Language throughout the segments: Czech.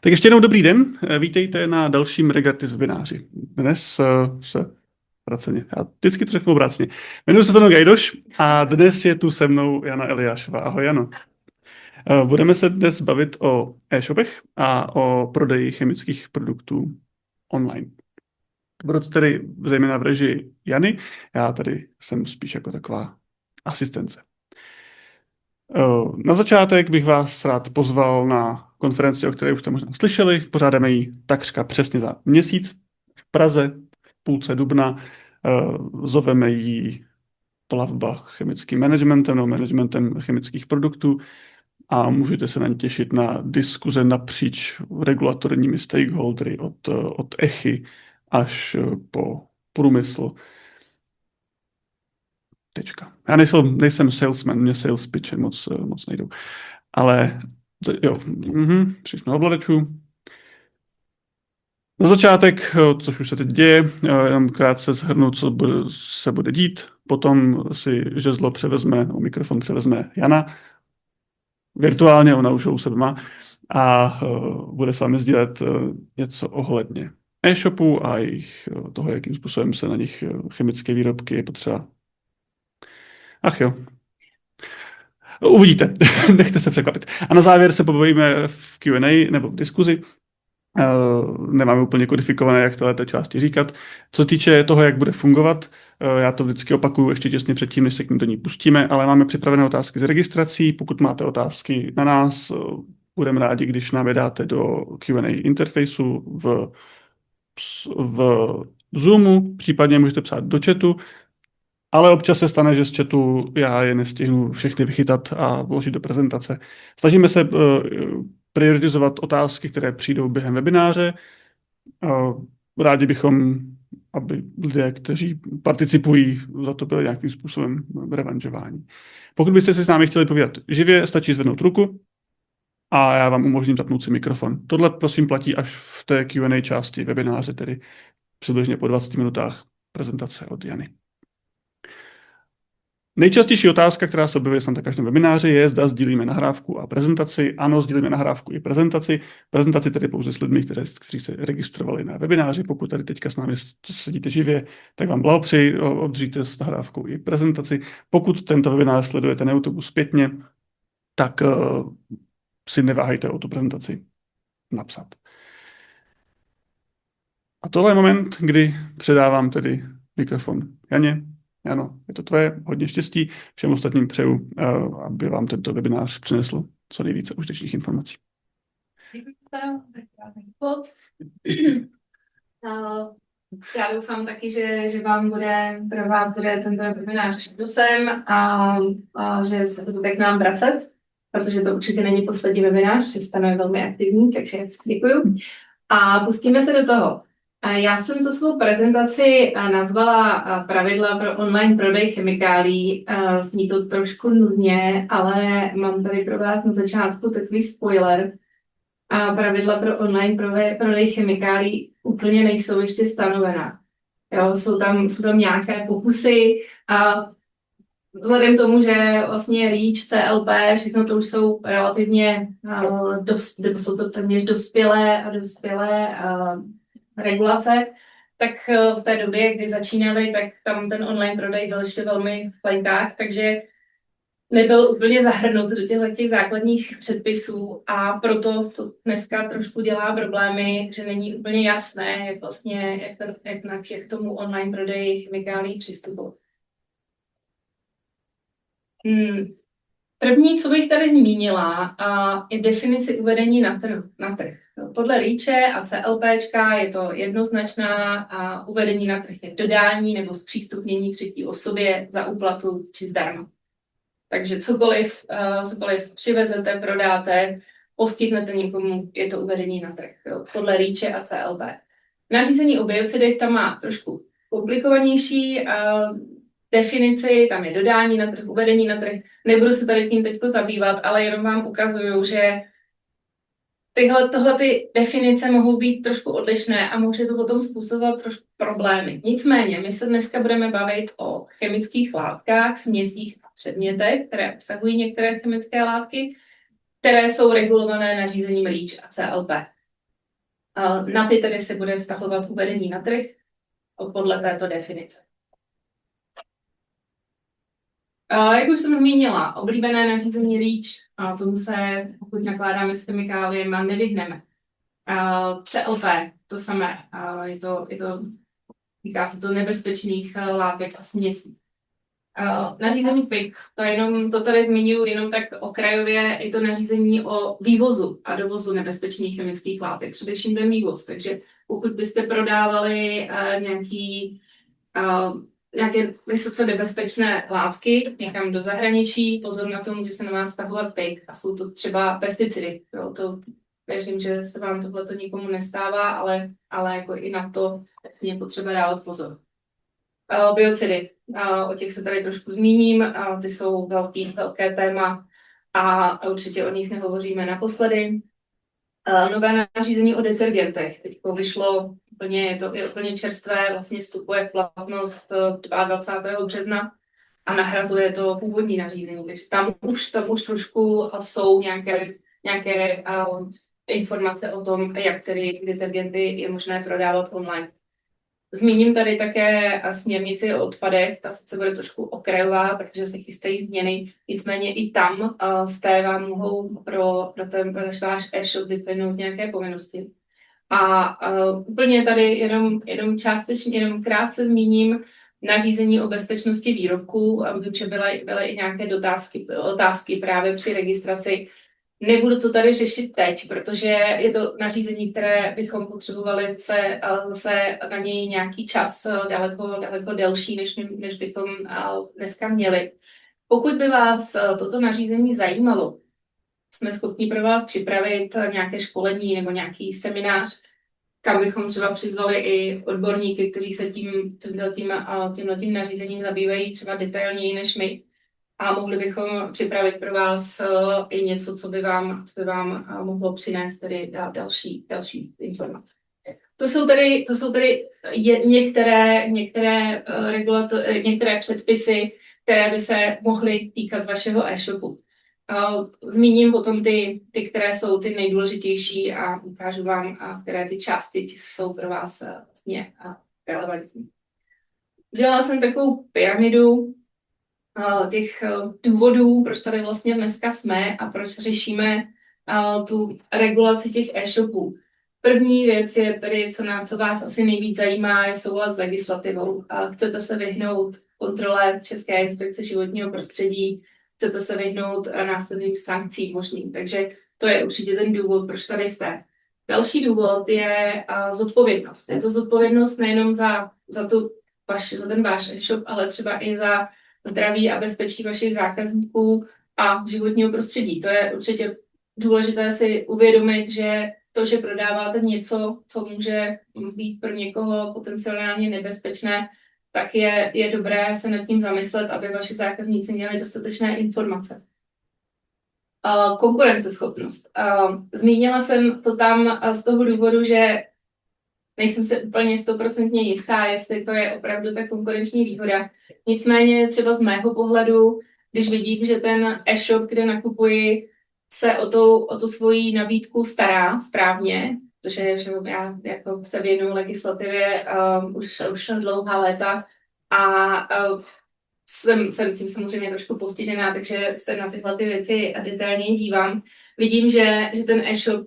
Tak ještě jednou dobrý den, vítejte na dalším Regartis webináři. Dnes se obráceně, já vždycky to řeknu obráceně. Jmenuji se Tono Gajdoš a dnes je tu se mnou Jana Eliášová. Ahoj Jano. Budeme se dnes bavit o e-shopech a o prodeji chemických produktů online. Budu to tedy zejména v režii Jany, já tady jsem spíš jako taková asistence. Na začátek bych vás rád pozval na konferenci, o které už jste možná slyšeli. Pořádáme ji takřka přesně za měsíc v Praze v půlce dubna. Zoveme ji Plavba chemickým managementem nebo managementem chemických produktů a můžete se na ně těšit na diskuze napříč regulatorními stakeholdery od ECHY až po průmysl. Tečka. Já nejsem salesman, mě sales pitche moc nejdou. Ale jo, všechno ovladačů. Na začátek, což už se teď děje, jenom krátce shrnu, co se bude dít. Potom si žezlo převezme, nebo mikrofon převezme Jana. Virtuálně, ona už ho u sebe má. A bude s vámi sdílet něco ohledně e-shopů a jejich toho, jakým způsobem se na nich chemické výrobky je potřeba. Ach jo. Uvidíte, nechte se překvapit. A na závěr se pobavíme v Q&A nebo v diskuzi. Nemáme úplně kodifikované, jak této části říkat. Co týče toho, jak bude fungovat, já to vždycky opakuju ještě těsně předtím, než se k do ní pustíme, ale máme připravené otázky z registrací. Pokud máte otázky na nás, budeme rádi, když nám je dáte do Q&A interfejsu v Zoomu, případně můžete psát do chatu, ale občas se stane, že z chatu já je nestihnu všechny vychytat a vložit do prezentace. Snažíme se prioritizovat otázky, které přijdou během webináře. Rádi bychom, aby lidé, kteří participují, za to byli nějakým způsobem revanžováni. Pokud byste si s námi chtěli povídat živě, stačí zvednout ruku a já vám umožním zapnout si mikrofon. Tohle prosím platí až v té Q&A části webináře, tedy přibližně po 20 minutách prezentace od Jany. Nejčastější otázka, která se objevuje na každém webináři, je, zda sdílíme nahrávku a prezentaci. Ano, sdílíme nahrávku i prezentaci. Prezentaci tedy pouze s lidmi, kteří se registrovali na webináři. Pokud tady teďka s námi sedíte živě, tak vám blahopřeji, obdržíte s nahrávkou i prezentaci. Pokud tento webinář sledujete na YouTube zpětně, tak si neváhejte o tu prezentaci napsat. A tohle je moment, kdy předávám tedy mikrofon Janě. Ano, je to tvoje, hodně štěstí. Všem ostatním přeju, aby vám tento webinář přinesl co nejvíce užitečných informací. Já doufám taky, že pro vás bude tento webinář přínosem a že se budete k nám vracet, protože to určitě není poslední webinář, že stane velmi aktivní, takže děkuju. A pustíme se do toho. Já jsem tu svou prezentaci nazvala pravidla pro online prodej chemikálií. Zní to trošku nudně, ale mám tady pro vás na začátku takový spoiler. Pravidla pro online prodej chemikálií úplně nejsou ještě stanovená. Jo, jsou tam nějaké pokusy a vzhledem k tomu, že vlastně REACH, CLP, všechno to už jsou relativně jsou to téměř dospělé regulace, tak v té době, kdy začínali, tak tam ten online prodej byl ještě velmi v plenkách, takže nebyl úplně zahrnut do těch základních předpisů a proto to dneska trošku dělá problémy, že není úplně jasné, jak k tomu online prodeji chemikálií přistupovat. První, co bych tady zmínila, je definici uvedení na trh. Podle REACHe a CLPčka je to jednoznačná uvedení na trh je dodání nebo zpřístupnění třetí osobě za úplatu či zdarma. Takže cokoliv přivezete, prodáte, poskytnete někomu, je to uvedení na trh. Podle REACHe a CLP. Nařízení o biocidech tam má trošku komplikovanější definici, tam je dodání na trh, uvedení na trh. Nebudu se tady tím teď zabývat, ale jenom vám ukazuju, že tohle ty definice mohou být trošku odlišné a může to potom způsobovat trošku problémy. Nicméně, my se dneska budeme bavit o chemických látkách, směsích a předmětech, které obsahují některé chemické látky, které jsou regulované nařízením REACH a CLP. Na ty tedy se bude vztahovat uvedení na trh podle této definice. Jak už jsem zmínila, oblíbené nařízení REACH, tomu se, pokud nakládáme s chemikáliemi, nevyhneme. CLP, to samé, týká se to nebezpečných látek a směsí. Nařízení PIK, to tady zmiňuji jenom tak okrajově, je to nařízení o vývozu a dovozu nebezpečných chemických látek, především ten vývoz. Takže pokud byste prodávali nějaké vysoce nebezpečné látky někam do zahraničí, pozor na to, může se na vás vztahovat PIK a jsou to třeba pesticidy. Jo, to věřím, že se vám tohleto nikomu nestává, ale jako i na to je potřeba dávat pozor. Biocidy, o těch se tady trošku zmíním, ty jsou velké téma a určitě o nich nehovoříme naposledy. Nové nařízení o detergentech, teď vyšlo je úplně čerstvé, vlastně vstupuje v platnost 22. března a nahrazuje to původní nařízení, takže tam už trošku jsou nějaké informace o tom, jak tedy detergenty je možné prodávat online. Zmíním tady také směrnici o odpadech, ta sice bude trošku okrajová, protože se chystají změny, nicméně i tam z té vám mohou pro ten váš e-shop vyplynout nějaké povinnosti. Úplně tady jenom krátce zmíním nařízení o bezpečnosti výrobků, protože byly i nějaké otázky právě při registraci. Nebudu to tady řešit teď, protože je to nařízení, které bychom potřebovali se na něj nějaký čas daleko delší, než bychom dneska měli. Pokud by vás toto nařízení zajímalo, jsme schopni pro vás připravit nějaké školení nebo nějaký seminář, kam bychom třeba přizvali i odborníky, kteří se tímhletím nařízením zabývají třeba detailněji než my. A mohli bychom připravit pro vás i něco, co by vám mohlo přinést tedy další informace. To jsou tedy některé předpisy, které by se mohly týkat vašeho e-shopu. Zmíním potom ty, které jsou ty nejdůležitější a ukážu vám, které ty části jsou pro vás vlastně relevantní. Udělala jsem takovou pyramidu těch důvodů, proč tady vlastně dneska jsme a proč řešíme tu regulaci těch e-shopů. První věc je tedy, co vás asi nejvíc zajímá, je soulad s legislativou. Chcete se vyhnout kontrole České inspekce životního prostředí, chcete se vyhnout následným sankcím možným. Takže to je určitě ten důvod, proč tady jste. Další důvod je zodpovědnost. Je to zodpovědnost nejenom za ten váš e-shop, ale třeba i za zdraví a bezpečí vašich zákazníků a životního prostředí. To je určitě důležité si uvědomit, že to, že prodáváte něco, co může být pro někoho potenciálně nebezpečné, tak je dobré se nad tím zamyslet, aby vaši zákazníci měli dostatečné informace. Konkurenceschopnost. Zmínila jsem to tam z toho důvodu, že nejsem se úplně 100% jistá, jestli to je opravdu ta konkurenční výhoda. Nicméně třeba z mého pohledu, když vidím, že ten e-shop, kde nakupuji, se o tu svoji nabídku stará správně, protože že já jako se věnuju legislativě už dlouhá léta a jsem tím samozřejmě trošku postižená, takže se na tyhle ty věci detailně dívám. Vidím, že ten e-shop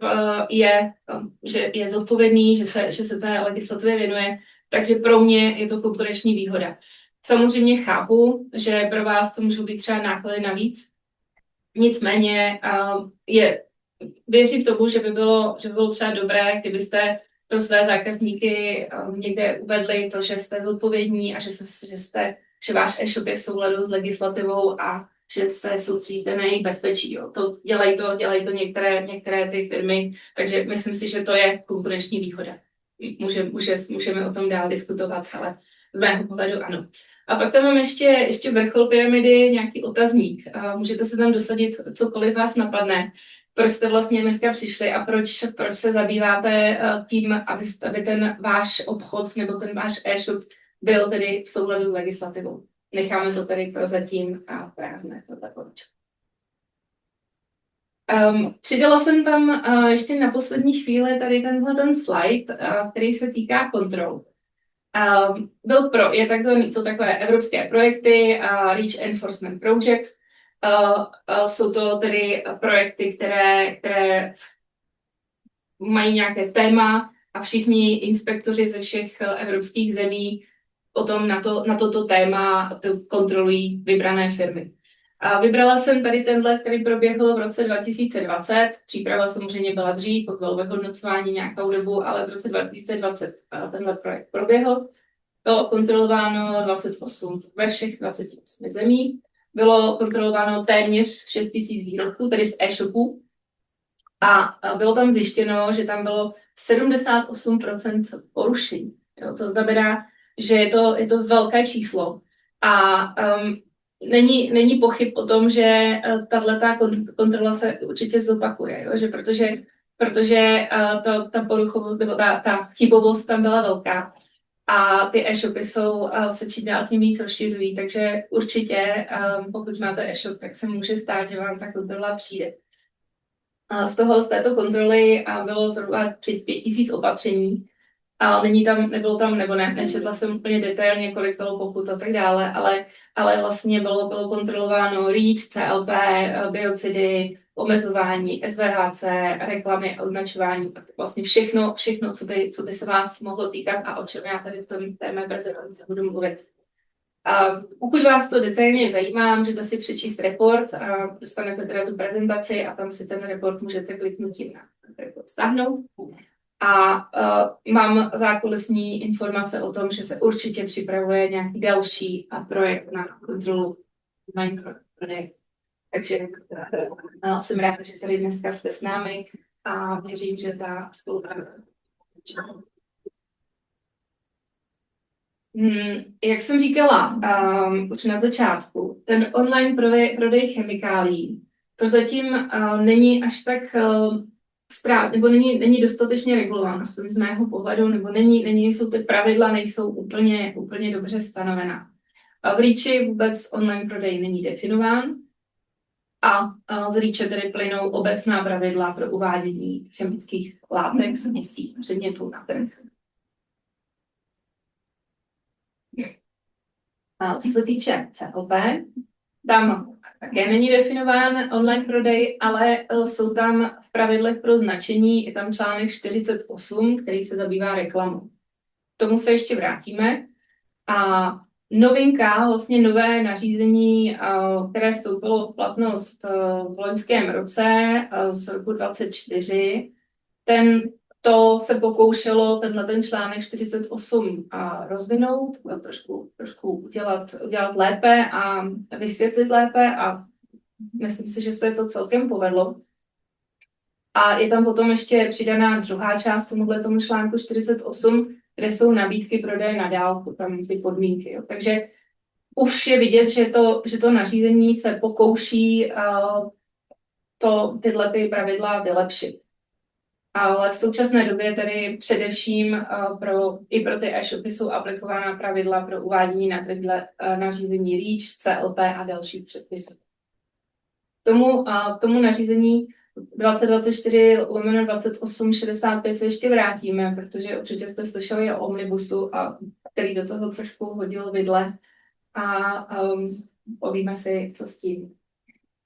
je zodpovědný, že se té legislativě věnuje, takže pro mě je to konkurenční výhoda. Samozřejmě chápu, že pro vás to můžou být třeba náklady navíc, nicméně věřím tomu, že by bylo třeba dobré, kdybyste pro své zákazníky někde uvedli to, že jste zodpovědní a že váš e-shop je v souladu s legislativou a že se soustředíte na jejich bezpečí. Jo. Dělají to některé ty firmy, takže myslím si, že to je konkurenční výhoda. Můžeme o tom dál diskutovat, ale z mého pohledu ano. A pak tam mám ještě vrchol pyramidy, nějaký otazník. Můžete se tam dosadit cokoliv vás napadne. Proč jste vlastně dneska přišli a proč se zabýváte tím, aby ten váš obchod nebo ten váš e-shop byl tedy v souladu s legislativou. Necháme to tady prozatím a prázdné. Přidala jsem tam ještě na poslední chvíli tady ten slide, který se týká kontrol. Je takzvaný, jsou takové evropské projekty, REACH Enforcement Projects. Jsou to tedy projekty, které mají nějaké téma a všichni inspektoři ze všech evropských zemí potom na toto téma kontrolují vybrané firmy. A vybrala jsem tady tenhle, který proběhl v roce 2020. Příprava samozřejmě byla dřív, bylo vyhodnocování nějakou dobu, ale v roce 2020 tenhle projekt proběhl. Bylo kontrolováno 28 ve všech 28 zemí. Bylo kontrolováno téměř 6 000 výrobků, tedy z e-shopů. A bylo tam zjištěno, že tam bylo 78% porušení. Jo, to znamená, že je to velké číslo. A není pochyb o tom, že tato kontrola se určitě zopakuje, jo? Že protože ta poruchovost nebo ta chybovost tam byla velká. A ty e-shopy se čím dál tím víc rozšiřují, takže určitě, pokud máte e-shop, tak se může stát, že vám ta kontrola přijde. Z této kontroly bylo zhruba před 5 000 opatření. A nebylo tam, nebo nečetla jsem úplně detailně, kolik bylo pokut a tak dále, ale vlastně bylo kontrolováno REACH, CLP, biocidy, omezování, SVHC, reklamy, označování, vlastně všechno, co by se vás mohlo týkat a o čem já tady v tom té mé prezentaci budu mluvit. A pokud vás to detailně zajímá, můžete si přečíst report, a dostanete teda tu prezentaci a tam si ten report můžete kliknutím na report stáhnout. A mám zákulisní informace o tom, že se určitě připravuje nějaký další projekt na kontrolu online. Takže jsem ráda, že tady dneska jste s námi a věřím, že ta spolupráce. Jak jsem říkala už na začátku, ten online prodej chemikálií prozatím není až tak nebo není dostatečně regulován, aspoň z mého pohledu, nebo jsou ty pravidla nejsou úplně dobře stanovená. V REACHi vůbec online prodej není definován a z REACHe tedy plynou obecná pravidla pro uvádění chemických látek, směsí, předmětů na trh. Co se týče CLP, tam také není definován online prodej, ale jsou tam v pravidlech pro značení, je tam článek 48, který se zabývá reklamou. K tomu se ještě vrátíme. A novinka, vlastně nové nařízení, které vstoupilo v platnost v loňském roce z roku 2024, to se pokoušelo ten článek 48 rozvinout, trošku udělat lépe a vysvětlit lépe a myslím si, že se to celkem povedlo. A je tam potom ještě přidaná druhá část tomu článku 48, kde jsou nabídky prodeje na dálku, tam ty podmínky. Jo. Takže už je vidět, že to nařízení se pokouší tyhle ty pravidla vylepšit. Ale v současné době tedy především i pro ty e-shopy jsou aplikována pravidla pro uvádění na trh nařízení REACH, CLP a dalších předpisů. K tomu nařízení 2024/2865 se ještě vrátíme, protože určitě jste slyšeli o omnibusu, který do toho trošku hodil vidle a povíme si, co s tím.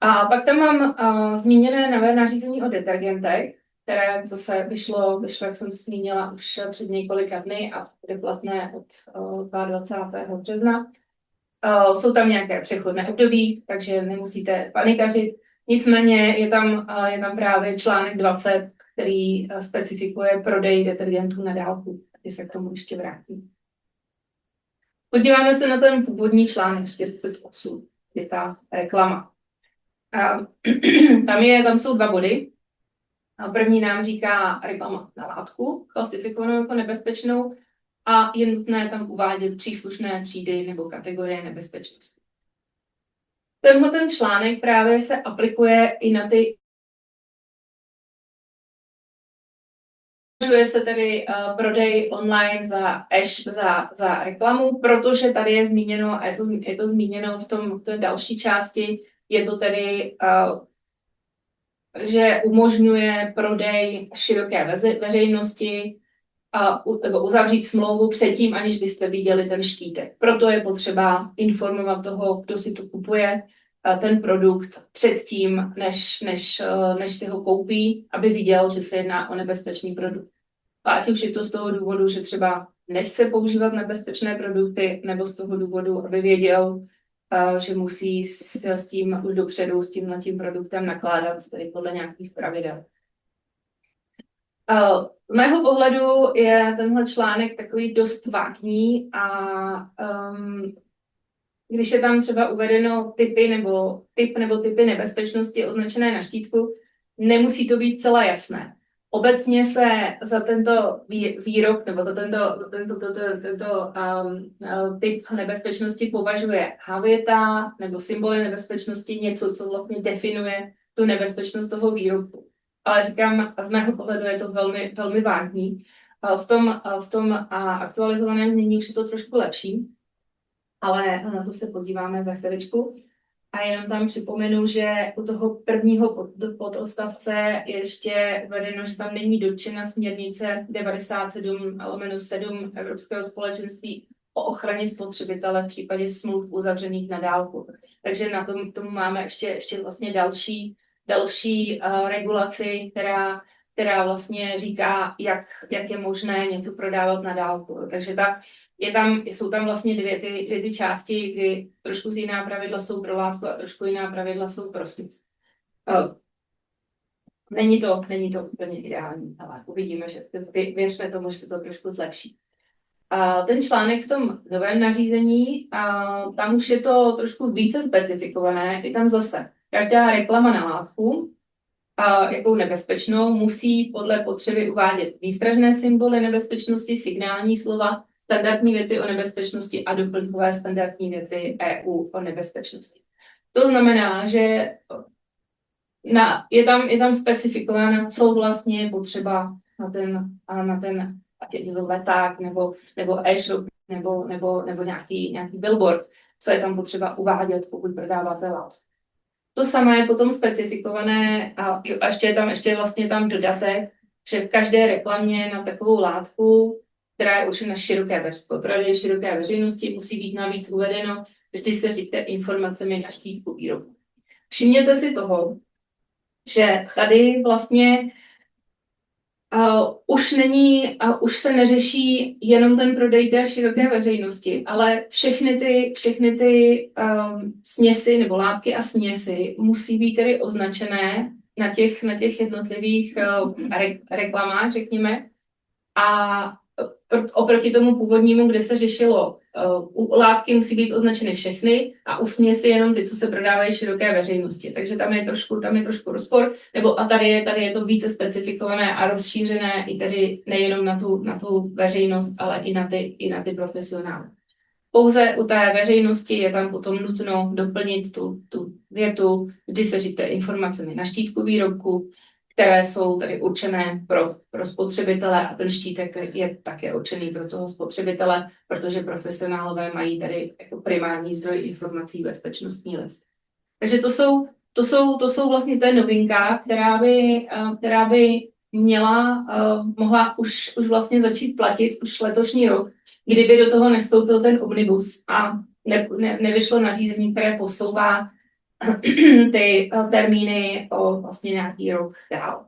A pak tam mám zmíněné nové nařízení o detergentech, které zase vyšlo, jak jsem zmínila, už před několika dny a bude platné od 22. března. Jsou tam nějaké přechodné období, takže nemusíte panikařit. Nicméně je tam právě článek 20, který specifikuje prodej detergentů na dálku. Taky se k tomu ještě vrátím. Podíváme se na ten původní článek 48, je ta reklama. Tam jsou 2 body. První nám říká reklama na látku, klasifikovanou jako nebezpečnou, a je nutné tam uvádět příslušné třídy nebo kategorie nebezpečnosti. Ten článek právě se aplikuje i na ty. Uvažuje se tedy prodej online za reklamu, protože tady je zmíněno, a je to zmíněno v té další části, je to tedy že umožňuje prodej široké veřejnosti nebo uzavřít smlouvu předtím, aniž byste viděli ten štítek. Proto je potřeba informovat toho, kdo si to kupuje, ten produkt předtím, než si ho koupí, aby viděl, že se jedná o nebezpečný produkt. A ať už je to z toho důvodu, že třeba nechce používat nebezpečné produkty, nebo z toho důvodu, aby věděl, že musí s tím už dopředu, s tímhletím produktem nakládat tady podle nějakých pravidel. Z mého pohledu je tenhle článek takový dost vágní a když je tam třeba uvedeno typ nebo typy nebezpečnosti označené na štítku, nemusí to být celá jasné. Obecně se za tento výrok nebo za tento typ nebezpečnosti považuje hávěta nebo symboly nebezpečnosti, něco, co vlastně definuje tu nebezpečnost toho výroku. Ale říkám, z mého pohledu je to velmi, velmi vágní. V tom aktualizovaném znění už je to trošku lepší, ale na to se podíváme za chviličku. A jenom tam připomenu, že u toho prvního pododstavce je ještě uvedeno, že tam není dotčena směrnice 97/7 Evropského společenství o ochraně spotřebitele v případě smluv uzavřených na dálku. Takže na tomu máme ještě vlastně další regulaci, která vlastně říká, jak je možné něco prodávat na dálku. Takže jsou tam vlastně dvě ty části, kdy trošku jiná pravidla jsou pro látku a trošku jiná pravidla jsou pro směs. Není to úplně ideální, ale uvidíme, že věřme tomu, že se to trošku zlepší. Ten článek v tom novém nařízení, tam už je to trošku více specifikované, je tam zase každá reklama na látku, jakou nebezpečnou, musí podle potřeby uvádět výstražné symboly nebezpečnosti, signální slova, standardní věty o nebezpečnosti a doplňkové standardní věty EU o nebezpečnosti. To znamená, že je tam specifikováno, co vlastně je potřeba na ten ať je to leták nebo e-shop nebo nějaký billboard, co je tam potřeba uvádět, pokud prodáváte látku. To samé je potom specifikované a ještě vlastně tam dodatek, že v každé reklamě na takovou látku, která je určena široké veřejnosti, musí být navíc uvedeno, vždy se říkte informacemi na štítku výrobku. Všimněte si toho, že tady vlastně už se neřeší jenom ten prodej té široké veřejnosti, ale všechny ty směsi nebo látky a směsi musí být tedy označené na těch jednotlivých reklamách, řekněme. A oproti tomu původnímu, kde se řešilo, u látky musí být označeny všechny a u směsi jenom ty, co se prodávají široké veřejnosti. Takže tam je trošku rozpor, a tady je to více specifikované a rozšířené i tedy nejenom na tu veřejnost, ale i na ty profesionály. Pouze u té veřejnosti je tam potom nutno doplnit tu větu, kdy se říte informacemi na štítku výrobku, které jsou tady určené pro spotřebitele a ten štítek je také určený pro toho spotřebitele, protože profesionálové mají tady jako primární zdroj informací bezpečnostní list. Takže to jsou vlastně té novinka, která by mohla už vlastně začít platit už letošní rok, kdyby do toho nevstoupil ten omnibus a nevyšlo nařízení, které posouvá ty termíny o vlastně nějaký rok dál.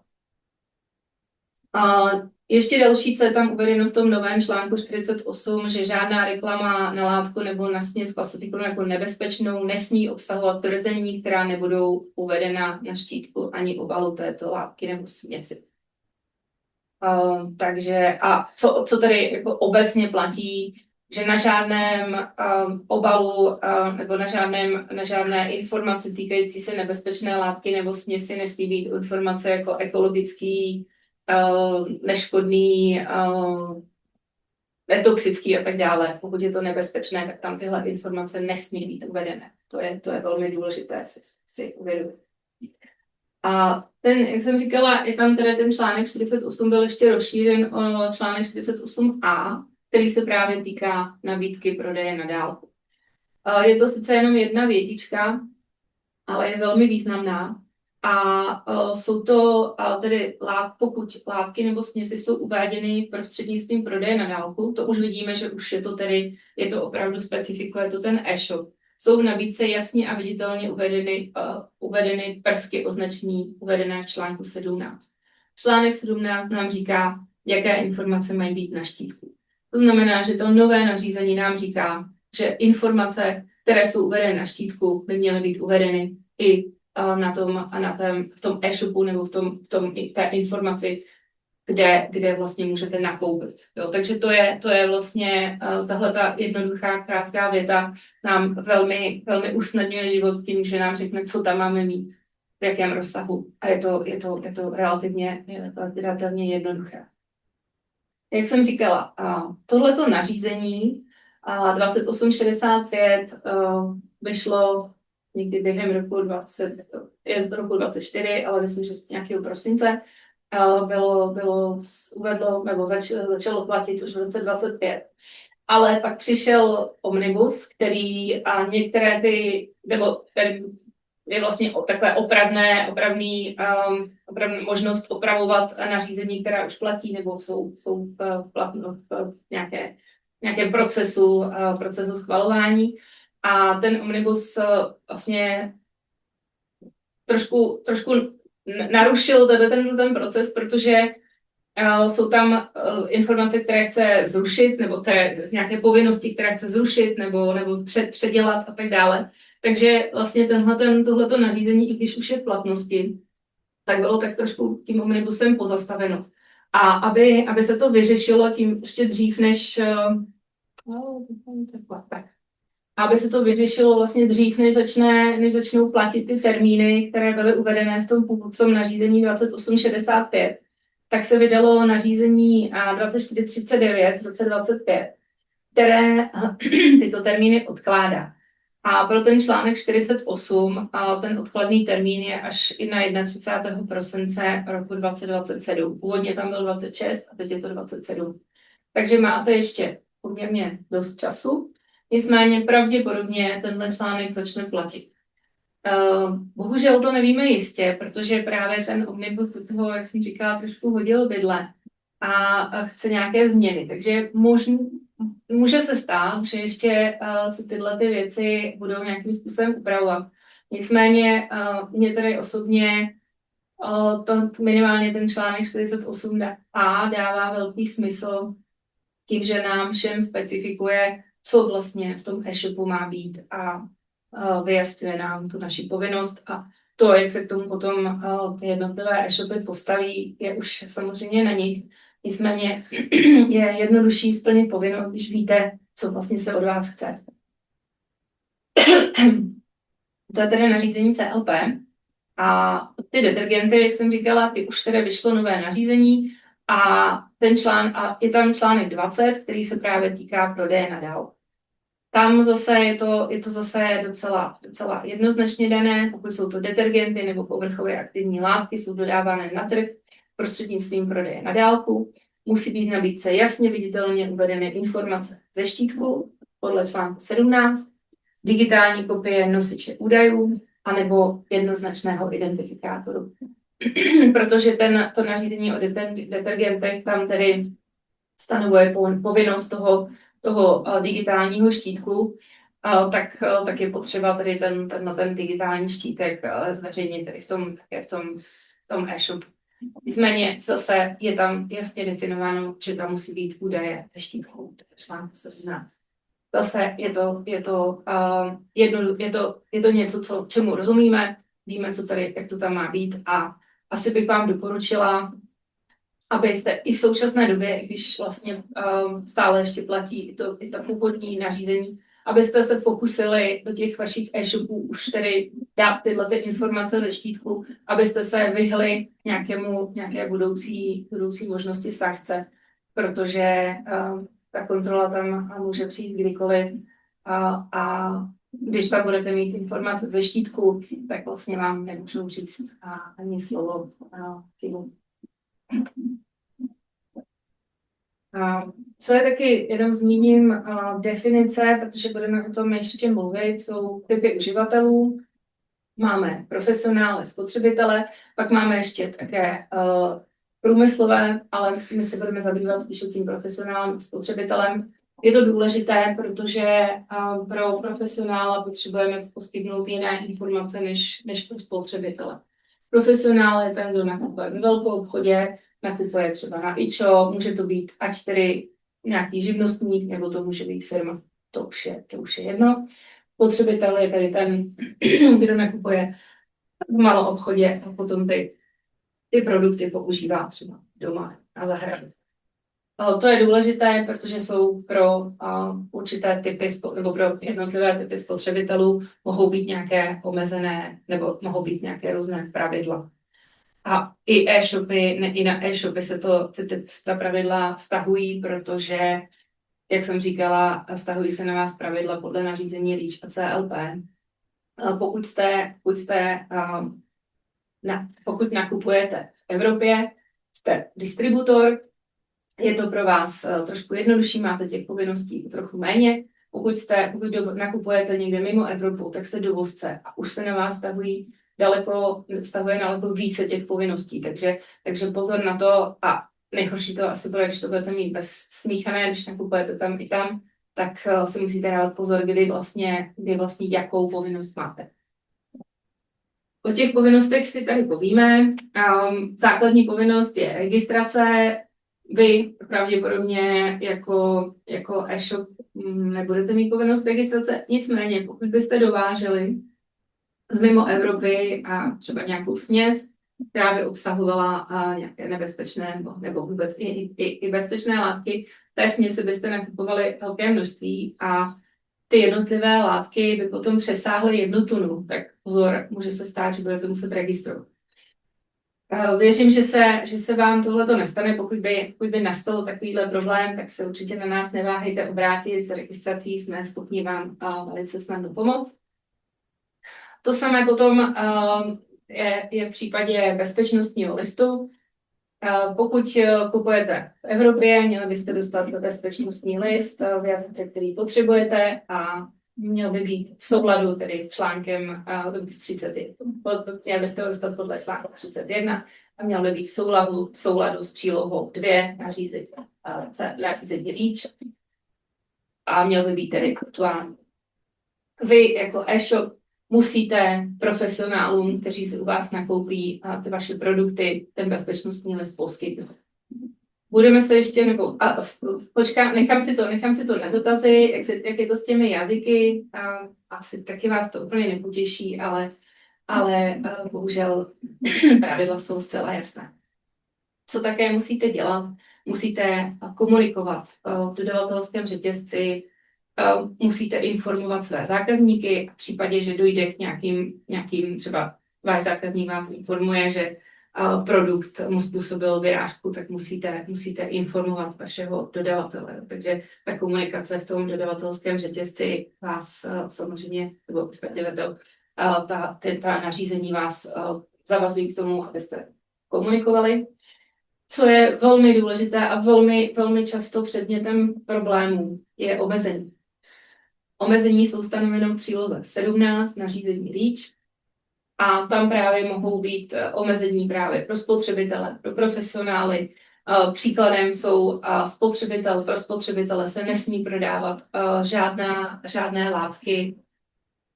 Ještě další, co je tam uvedeno v tom novém článku 48, že žádná reklama na látku nebo na směs klasifikovanou jako nebezpečnou nesmí obsahovat tvrzení, která nebudou uvedena na štítku ani obalu této látky nebo směsi. Takže co tady jako obecně platí, že na žádném obalu nebo na žádné informaci týkající se nebezpečné látky nebo směsi nesmí být informace jako ekologický, neškodný, netoxický a tak dále. Pokud je to nebezpečné, tak tam tyhle informace nesmí být uvedené. To je velmi důležité si uvědomit. A jak jsem říkala, je tam tedy ten článek 48 byl ještě rozšířen o článek 48a, který se právě týká nabídky prodeje na dálku. Je to sice jenom jedna větička, ale je velmi významná Jsou to tedy pokud látky nebo směsi jsou uváděny prostřednictvím prodeje na dálku, to už vidíme, že už je to opravdu specifikuje to ten e-shop. Jsou v nabídce jasně a viditelně uvedeny prvky označení uvedené v článku 17. Článek 17 nám říká, jaké informace mají být na štítku. To znamená, že to nové nařízení nám říká, že informace, které jsou uvedeny na štítku, by měly být uvedeny i v tom e-shopu nebo v té informaci, kde vlastně můžete nakoupit. Jo, takže to je vlastně tahle ta jednoduchá, krátká věta nám velmi, velmi usnadňuje život tím, že nám řekne, co tam máme mít, v jakém rozsahu. A je to relativně jednoduché. Jak jsem říkala, tohleto nařízení 2865 vyšlo někdy během roku 20, je z roku 24, ale myslím, že z nějakého prosince začalo platit už v roce 25. Ale pak přišel omnibus, který a některé je vlastně takové opravný možnost opravovat nařízení, která už platí, nebo jsou v nějakém procesu schvalování. A ten omnibus vlastně trošku narušil ten proces, protože jsou tam informace, které chce zrušit, nebo nějaké povinnosti, které chce zrušit, nebo předělat a tak dále. Takže vlastně tohleto nařízení, i když už je v platnosti, tak bylo tak trošku tím omnibusem pozastaveno. A aby se to vyřešilo tím ještě dřív, než aby se to vyřešilo vlastně dřív, než začnou platit ty termíny, které byly uvedené v tom nařízení 2865, tak se vydalo nařízení 2439 v roce 25, které tyto termíny odkládá. A pro ten článek 48 ten odkladný termín je až i na 31. prosince roku 2027. Původně tam byl 26 a teď je to 27. Takže máte ještě poměrně dost času. Nicméně pravděpodobně tenhle článek začne platit. Bohužel to nevíme jistě, protože právě ten omnibus do toho, jak jsem říkala, trošku hodil vidle a chce nějaké změny. Takže může se stát, že ještě se tyhle ty věci budou nějakým způsobem upravovat. Nicméně mě tedy osobně minimálně ten článek 48a dává velký smysl tím, že nám všem specifikuje, co vlastně v tom e-shopu má být a vyjasňuje nám tu naši povinnost a to, jak se k tomu potom ty jednotlivé e-shopy postaví, je už samozřejmě na nich. Nicméně je jednodušší splnit povinnost, když víte, co vlastně se od vás chce. To je tedy nařízení CLP a ty detergenty, jak jsem říkala, ty už tedy vyšlo nové nařízení a je tam článek 20, který se právě týká prodeje na dálku. Tam zase je to zase docela jednoznačně dané, pokud jsou to detergenty nebo povrchově aktivní látky, jsou dodávané na trh prostřednictvím prodeje na dálku. Musí být v nabídce jasně viditelně uvedeny informace ze štítku podle článku 17, digitální kopie nosiče údajů anebo jednoznačného identifikátoru. Protože to nařízení o detergentech tam tedy stanovuje povinnost toho digitálního štítku, tak je potřeba tedy ten digitální štítek zveřejnit tedy v tom e-shopu. Nicméně zase je tam jasně definováno, že tam musí být údaje ze štítku, článku 17. Zase je to něco, čemu rozumíme, víme, jak to tam má být a asi bych vám doporučila, abyste i v současné době, i když vlastně stále ještě platí i ta původní nařízení, abyste se pokusili do těch vašich e-shopů už tedy dát tyhle ty informace ze štítku, abyste se vyhli nějaké budoucí možnosti sankce, protože ta kontrola tam může přijít kdykoliv a když pak budete mít informace ze štítku, tak vlastně vám nemůžou říct ani slovo chybu. Co je taky, jenom zmíním definice, protože budeme o tom ještě mluvit, jsou typy uživatelů. máme profesionály, spotřebitele, pak máme ještě také průmyslové, ale my se budeme zabývat spíše tím profesionálním spotřebitelem. Je to důležité, protože pro profesionála potřebujeme poskytnout jiné informace než pro spotřebitele. Profesionál je ten, kdo nakupuje ve velkou obchodě, nakupuje třeba na e-shop, může to být ať tedy nějaký živnostník, nebo to může být firma, to už je jedno. Spotřebitel je tedy ten, kdo nakupuje v malou obchodě a potom ty produkty používá třeba doma na zahradě. To je důležité, protože jsou pro určité typy, nebo pro jednotlivé typy spotřebitelů mohou být nějaké omezené, nebo mohou být nějaké různé pravidla. A i i na e-shopy se ta pravidla vztahují, protože, jak jsem říkala, vztahují se na vás pravidla podle nařízení REACH a CLP. Pokud nakupujete v Evropě, jste distributor, je to pro vás trošku jednodušší, máte těch povinností trochu méně. Pokud nakupujete někde mimo Evropu, tak jste dovozce a už se na vás vztahuje daleko více těch povinností. Takže pozor na to a nejhorší to asi bude, když to budete mít bez smíchané, když nakupujete tam i tam, tak si musíte dávat pozor, kdy vlastně jakou povinnost máte. O těch povinnostech si tady povíme. Základní povinnost je registrace. Vy pravděpodobně jako e-shop nebudete mít povinnost registrace, nicméně pokud byste dováželi z mimo Evropy a třeba nějakou směs, která by obsahovala nějaké nebezpečné nebo vůbec i bezpečné látky, té směsi byste nakupovali velké množství a ty jednotlivé látky by potom přesáhly 1 tunu, tak pozor, může se stát, že budete muset registrovat. Věřím, že se vám tohleto nestane. Pokud by nastal takovýhle problém, tak se určitě na nás neváhejte obrátit. S registrací jsme schopni vám velice snadno pomoct. To samé potom je v případě bezpečnostního listu. Pokud kupujete v Evropě, měli byste dostat bezpečnostní list v jazyce, který potřebujete a měl by být v souladu tedy s článkem 30. Měl byste ho dostat podle článku 31 a měl by být v souladu s přílohou 2 nařízení REACH a měl by být tedy aktuální. Vy jako e-shop musíte profesionálům, kteří si u vás nakoupí ty vaše produkty, ten bezpečnostní list poskytnout. Budeme se ještě, nechám si to na dotazy, jak je to s těmi jazyky, asi taky vás to úplně nepotěší, ale bohužel pravidla jsou zcela jasné. Co také musíte dělat? Musíte komunikovat v dodavatelském řetězci, musíte informovat své zákazníky v případě, že dojde k nějakým třeba váš zákazník vás informuje, že produkt mu způsobil vyrážku, tak musíte informovat vašeho dodavatele. Takže ta komunikace v tom dodavatelském řetězci vás samozřejmě, nebo ta nařízení vás zavazují k tomu, abyste komunikovali. Co je velmi důležité a velmi, velmi často předmětem problémů, je omezení. Omezení jsou stanoveno v příloze 17 nařízení REACH a tam právě mohou být omezení právě pro spotřebitele, pro profesionály. Příkladem jsou pro spotřebitele se nesmí prodávat žádné látky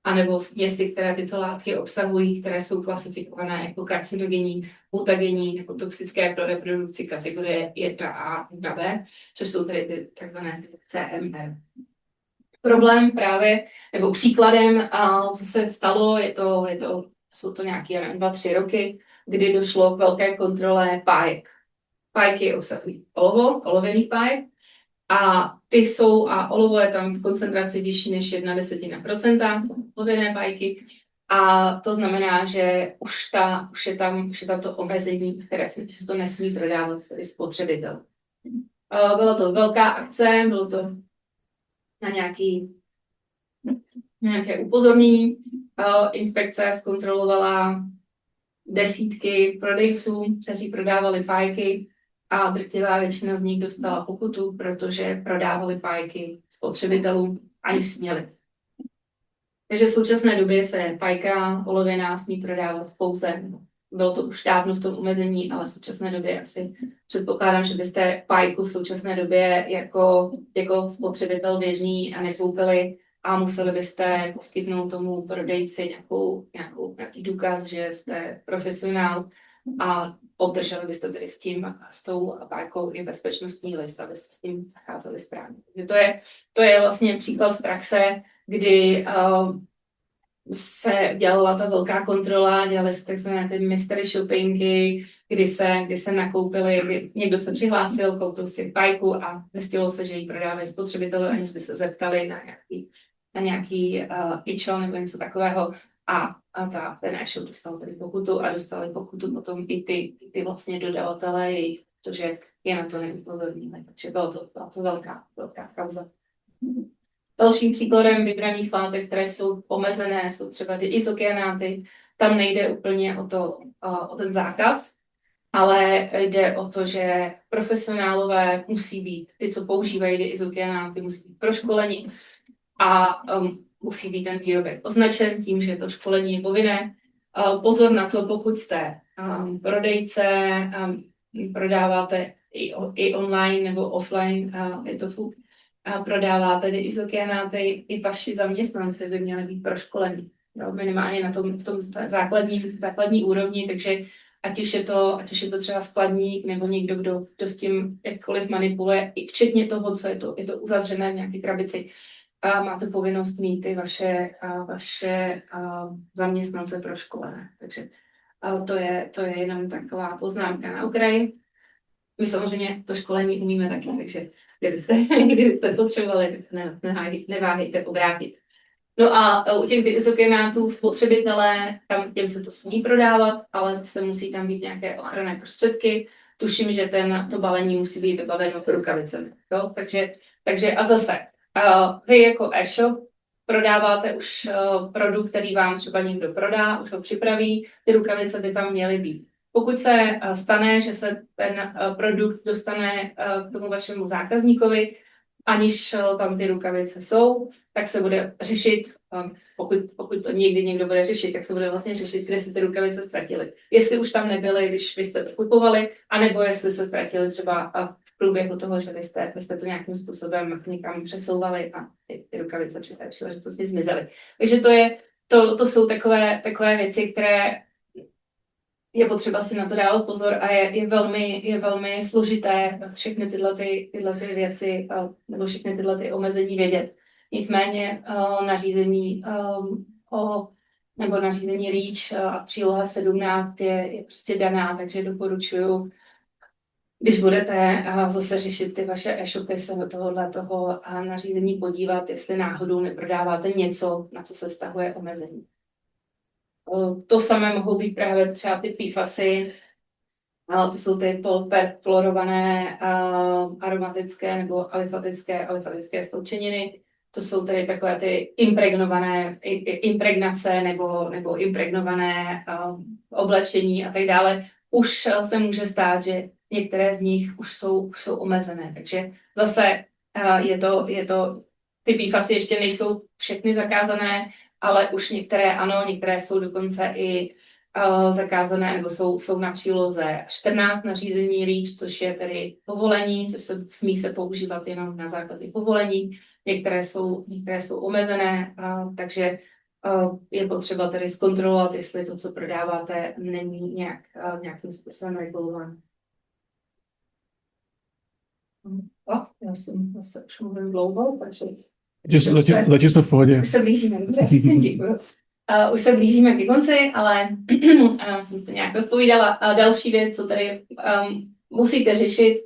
anebo směsi, které tyto látky obsahují, které jsou klasifikované jako karcinogenní, mutagenní nebo toxické pro reprodukci kategorie 1A, 1B, což jsou tedy ty takzvané CMR. Problém právě, nebo příkladem, co se stalo, jsou to nějaké 2-3 roky, kdy došlo k velké kontrole pájek. Pájky obsahují olovo, olověných pájek, a olovo je tam v koncentraci vyšší než 0,1%, jsou olověné pájky, a to znamená, že už je tam to omezení, které se to nesmí prodávat tedy spotřebitel. Byla to velká akce, bylo to na nějaké upozornění. Inspekce zkontrolovala desítky prodejců, kteří prodávali pájky a drtivá většina z nich dostala pokutu, protože prodávali pájky spotřebitelům, aniž směli. Takže v současné době se pajka olověná smí prodávat pouze, bylo to už dávno v tom omezení, ale v současné době asi předpokládám, že byste pajku v současné době jako spotřebitel běžný a nekoupili a museli byste poskytnout tomu prodejci nějaký důkaz, že jste profesionál a obdrželi byste tedy s tou pajkou i bezpečnostní list, abyste s tím zacházeli správně. To je vlastně příklad z praxe, kdy se dělala ta velká kontrola, dělaly se takzvané ty mystery shoppingy, kdy se nakoupili, kdy někdo se přihlásil, koupil si pajku a zjistilo se, že ji prodávají spotřebitelé, aniž by se zeptali na nějaký ičo nebo něco takového a ten e-shop dostal tedy pokutu a dostali pokutu potom i ty vlastně dodavatelé jejich, protože je na to neupozornili. Takže byla to velká kauza. Dalším příkladem vybraných látek, které jsou omezené, jsou třeba diizokianáty. Tam nejde úplně o ten zákaz, ale jde o to, že profesionálové musí být, ty, co používají diizokianáty, musí být proškoleni a musí být ten výrobek označen tím, že to školení je povinné. Pozor na to, pokud jste prodejce, prodáváte i online nebo offline, je to food, a prodáváte diizokianáty, i vaši zaměstnanci by měli být proškolení. Minimálně v tom základní úrovni, takže ať už je to třeba skladník nebo někdo, kdo s tím jakkoliv manipuluje, i včetně toho, co je to uzavřené v nějaké krabici, a máte povinnost mít i vaše zaměstnance proškolené. Takže to je jenom taková poznámka na okraji. My samozřejmě to školení umíme taky, takže kdybyste potřebovali, neváhejte obrátit. No a u těch diizokianátů spotřebitelé, těm se to smí prodávat, ale zase musí tam být nějaké ochranné prostředky. Tuším, že to balení musí být vybaveno rukavicemi. Jo? Takže a zase, vy jako e-shop prodáváte už produkt, který vám třeba někdo prodá, už ho připraví, ty rukavice by tam měly být. Pokud se stane, že se ten produkt dostane k tomu vašemu zákazníkovi, aniž tam ty rukavice jsou, tak se bude řešit, pokud to někdy někdo bude řešit, tak se bude vlastně řešit, kde se ty rukavice ztratily. Jestli už tam nebyly, když vy jste to kupovali, anebo jestli se ztratily třeba v průběhu toho, že vy jste to nějakým způsobem někam přesouvali a ty rukavice při té příležitosti zmizely. Takže to jsou takové věci, které je potřeba si na to dávat pozor a je velmi složité všechny tyhle věci nebo všechny tyhle omezení vědět. Nicméně nařízení nařízení REACH a příloha 17 je prostě daná, takže doporučuji, když budete zase řešit ty vaše e-shopy, se do toho nařízení podívat, jestli náhodou neprodáváte něco, na co se vztahuje omezení. To samé mohou být právě třeba ty PFASy, to jsou ty polperfluorované aromatické nebo alifatické sloučeniny. To jsou tedy takové ty impregnace nebo impregnované oblečení a tak dále. Už se může stát, že některé z nich už jsou omezené. Takže zase ty PFASy ještě nejsou všechny zakázané, ale už některé ano, některé jsou dokonce i zakázané, nebo jsou na příloze 14 nařízení REACH, což je tedy povolení, což se smí se používat jenom na základě povolení. Některé jsou omezené, takže je potřeba tedy zkontrolovat, jestli to, co prodáváte, není nějakým způsobem regulované. Já jsem zase už mluvím dlouho, takže... Letí jsme v pohodě. Už se blížíme, dobře, děkuji. Už se blížíme ke konci, ale jsem to nějak rozpovídala. Další věc, co tady musíte řešit,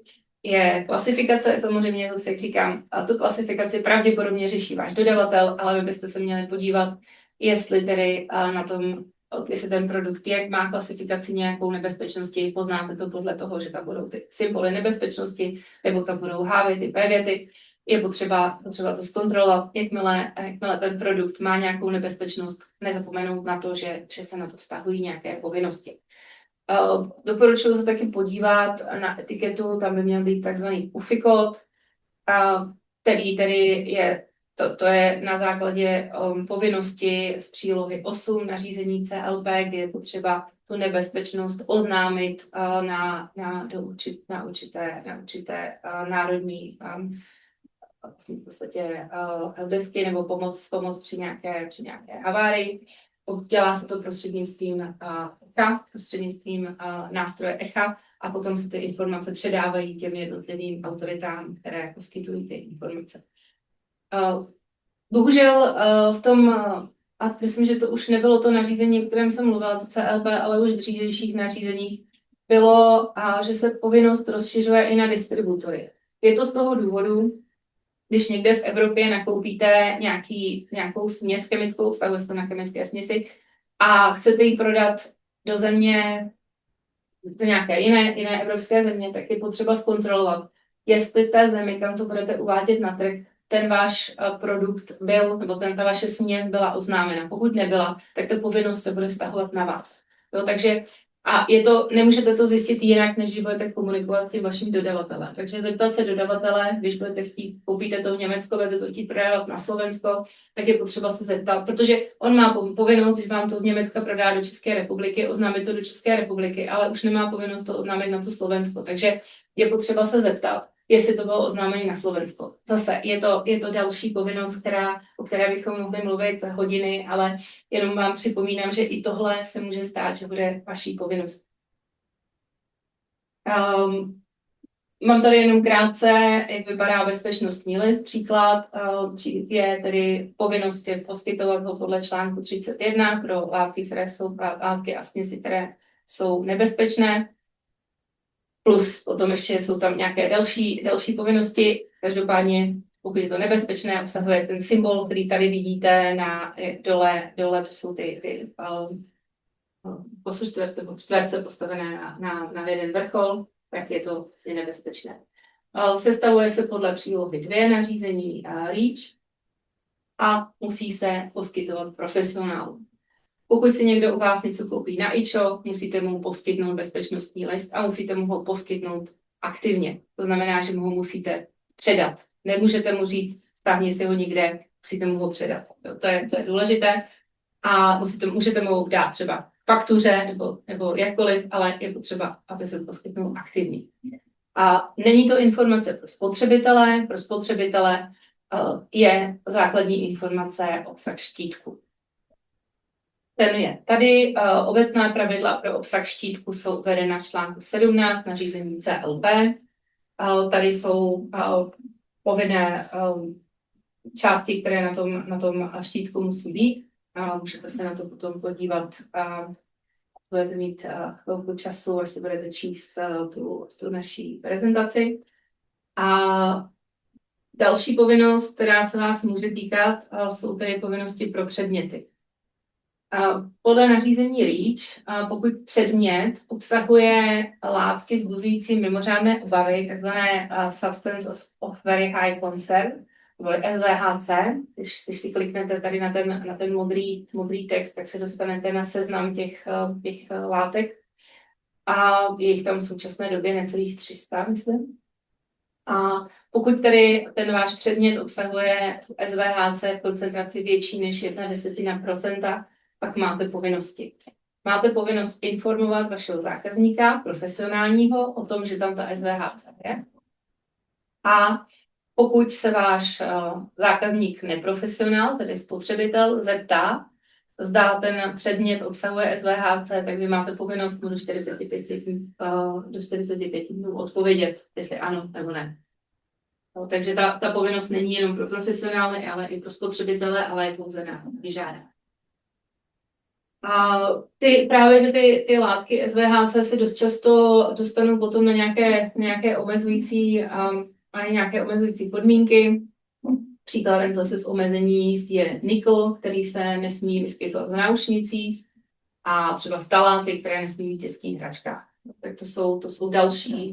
je klasifikace. Samozřejmě, zase jak říkám, tu klasifikaci pravděpodobně řeší váš dodavatel, ale vy byste se měli podívat, jestli tedy na tom, jestli ten produkt jak má klasifikaci nějakou nebezpečnosti, poznáte to podle toho, že tam budou ty symboly nebezpečnosti, nebo tam budou H věty, P věty. Je potřeba to zkontrolovat, jakmile ten produkt má nějakou nebezpečnost, nezapomenout na to, že se na to vztahují nějaké povinnosti. Doporučuji se taky podívat na etiketu, tam by měl být takzvaný UFI kód, který tedy je To je na základě povinnosti z přílohy 8 nařízení CLP, kdy je potřeba tu nebezpečnost oznámit na určité národní v podstatě helpdesky nebo pomoc při nějaké havárii. Dělá se to prostřednictvím ECHA, prostřednictvím nástroje ECHA a potom se ty informace předávají těm jednotlivým autoritám, které poskytují ty informace. Bohužel v tom, a myslím, že to už nebylo to nařízení, o kterém jsem mluvila, to CLP, ale už v dřívějších nařízeních, bylo, že se povinnost rozšiřuje i na distributory. Je to z toho důvodu, když někde v Evropě nakoupíte nějakou směs chemickou, vztahuje se to na chemické směsi, a chcete ji prodat do země, do nějaké jiné evropské země, tak je potřeba zkontrolovat, jestli v té zemi, kam to budete uvádět na trh, ten váš produkt byl, nebo ta vaše směs byla oznámena. Pokud nebyla, tak ta povinnost se bude vztahovat na vás. Jo, takže nemůžete to zjistit jinak, než když budete komunikovat s tím vaším dodavatelem. Takže zeptat se dodavatele, když budete koupíte to v Německu, budete to chtít prodávat na Slovensko, tak je potřeba se zeptat, protože on má povinnost, když vám to z Německa prodá do České republiky, oznámit to do České republiky, ale už nemá povinnost to oznámit na to Slovensko. Takže je potřeba se zeptat, jestli to bylo oznámení na Slovensko. Zase je to další povinnost, o které bychom mohli mluvit hodiny, ale jenom vám připomínám, že i tohle se může stát, že bude vaší povinnost. Mám tady jenom krátce, jak vypadá bezpečnostní list. Příklad je tedy povinnost poskytovat ho podle článku 31 pro látky a směsi, které jsou nebezpečné. Plus potom ještě jsou tam nějaké další povinnosti. Každopádně, pokud je to nebezpečné, obsahuje ten symbol, který tady vidíte dole, to jsou ty čtverce postavené na jeden vrchol, tak je to nebezpečné. Sestavuje se podle přílohy 2 nařízení REACH a musí se poskytovat profesionálům. Pokud si někdo u vás něco koupí na e-shop, musíte mu poskytnout bezpečnostní list a musíte mu ho poskytnout aktivně. To znamená, že mu ho musíte předat. Nemůžete mu říct, stáhni si ho někde, musíte mu ho předat. To je důležité. A můžete mu ho dát třeba faktuře nebo jakkoliv, ale je potřeba, aby se to poskytnul aktivně. A není to informace pro spotřebitele. Pro spotřebitele je základní informace obsah štítku. Ten je tady. Obecná pravidla pro obsah štítku jsou uvedena v článku 17 nařízení CLP. Tady jsou povinné části, které na tom štítku musí být. Můžete se na to potom podívat. Budete mít chvilku času, až si budete číst tu naší prezentaci. A další povinnost, která se vás může týkat, jsou tedy povinnosti pro předměty. Podle nařízení REACH, pokud předmět obsahuje látky vzbuzující mimořádné obavy, takzvané Substance of Very High Concern, nebo SVHC, když si kliknete tady na ten modrý text, tak se dostanete na seznam těch látek. A je jich tam v současné době necelých 300, myslím. A pokud tedy ten váš předmět obsahuje SVHC v koncentraci větší než 0,1%, pak máte povinnosti. Máte povinnost informovat vašeho zákazníka, profesionálního, o tom, že tam ta SVHC je. A pokud se váš zákazník neprofesionál, tedy spotřebitel, zeptá, zda ten předmět obsahuje SVHC, tak vy máte povinnost mu do 45 dnů odpovědět, jestli ano nebo ne. No, takže ta povinnost není jenom pro profesionály, ale i pro spotřebitele, ale je pouze na vyžádání. A právě, že ty látky SVHC se dost často dostanou potom na nějaké omezující podmínky. Příkladem zase z omezení je nikl, který se nesmí vyskytovat v náušnicích, a třeba ftaláty, které nesmí být v dětských hračkách. Tak to jsou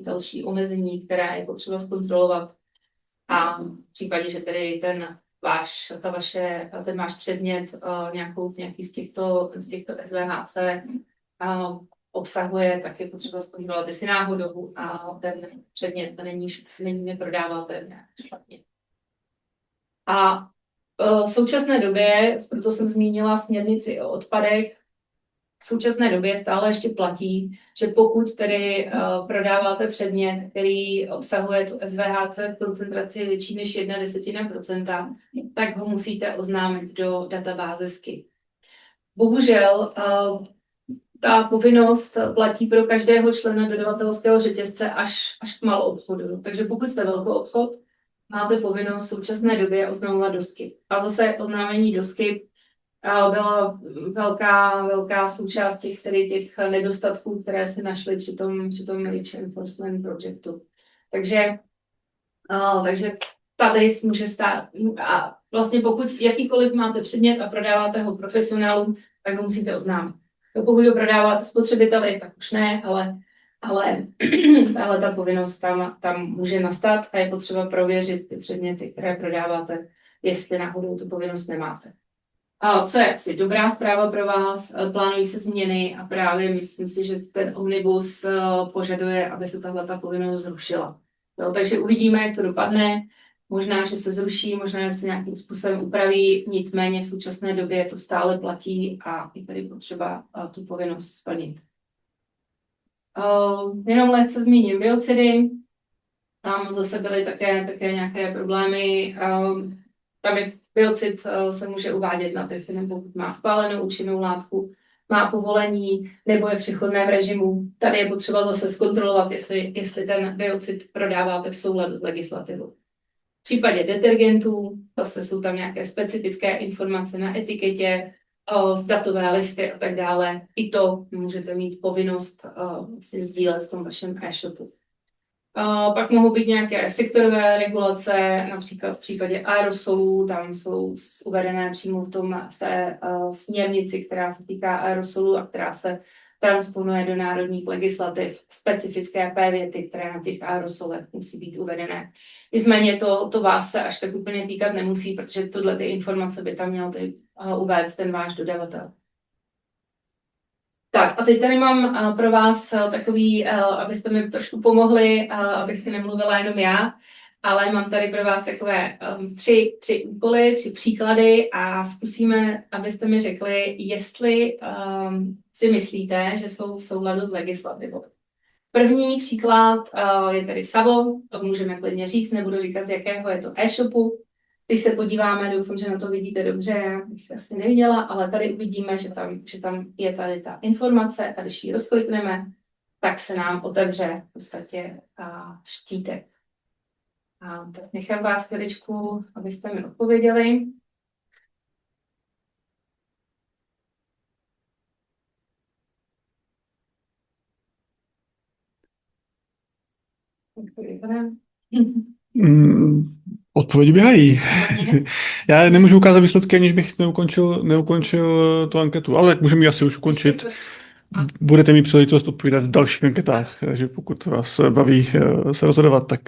další omezení, které je potřeba zkontrolovat. A v případě, že tedy ten váš předmět nějaký z těchto SVHC obsahuje, tak je potřeba zkontrolovat, jestli náhodou a ten předmět není neprodávatelný špatně. A V současné době, proto jsem zmínila směrnici o odpadech, v současné době stále ještě platí, že pokud tedy prodáváte předmět, který obsahuje tu SVHC v koncentraci větší než 0,1%, tak ho musíte oznámit do databáze SKIP. Bohužel ta povinnost platí pro každého člena dodavatelského řetězce až k maloobchodu. Takže pokud jste velkoobchod, máte povinnost v současné době oznamovat do SKIP. A zase oznámení do SKIP byla velká součást těch nedostatků, které se našly při tom REACH Enforcement Projectu. Takže tady může stát, a vlastně pokud jakýkoliv máte předmět a prodáváte ho profesionálům, tak ho musíte oznámit. Pokud ho prodáváte spotřebiteli, tak už ne, ale ta povinnost tam může nastat a je potřeba prověřit ty předměty, které prodáváte, jestli náhodou tu povinnost nemáte. A co je asi dobrá zpráva pro vás, plánují se změny a právě myslím si, že ten omnibus požaduje, aby se tahle povinnost zrušila. Jo, takže uvidíme, jak to dopadne. Možná, že se zruší, možná, že se nějakým způsobem upraví, nicméně v současné době to stále platí a je tady potřeba tu povinnost splnit. Jenom lehce zmíním biocidy. Tam zase byly také nějaké problémy. Tam je biocid se může uvádět na trh, pokud má schválenou účinnou látku, má povolení nebo je v přechodném režimu. Tady je potřeba zase zkontrolovat, jestli ten biocid prodáváte v souladu s legislativou. V případě detergentů zase jsou tam nějaké specifické informace na etiketě, datové listy a tak dále. I to můžete mít povinnost sdílet v tom vašem e-shopu. Pak mohou být nějaké sektorové regulace, například v případě aerosolů, tam jsou uvedené přímo v té směrnici, která se týká aerosolů a která se transponuje do národních legislativ, specifické věty, které na těch aerosolech musí být uvedené. Nicméně to vás se až tak úplně týkat nemusí, protože tyhle ty informace by tam měl uvést ten váš dodavatel. Tak a teď tady mám pro vás takový, abyste mi trošku pomohli, abych nemluvila jenom já, ale mám tady pro vás takové tři úkoly, 3 příklady a zkusíme, abyste mi řekli, jestli si myslíte, že jsou v souladu s legislativou. První příklad je tady Savo, to můžeme klidně říct, nebudu říkat, z jakého je to e-shopu. Když se podíváme, doufám, že na to vidíte dobře, já bych asi neviděla, ale tady uvidíme, že tam je tady ta informace a když ji rozklikneme, tak se nám otevře v podstatě štítek. Tak nechám vás chviličku, abyste mi odpověděli. Odpovědi běhají. Já nemůžu ukázat výsledky, aniž bych neukončil tu anketu, ale tak můžeme ji asi už ukončit. Budete mít příležitost odpovídat v dalších anketách, takže pokud vás baví se rozhodovat, tak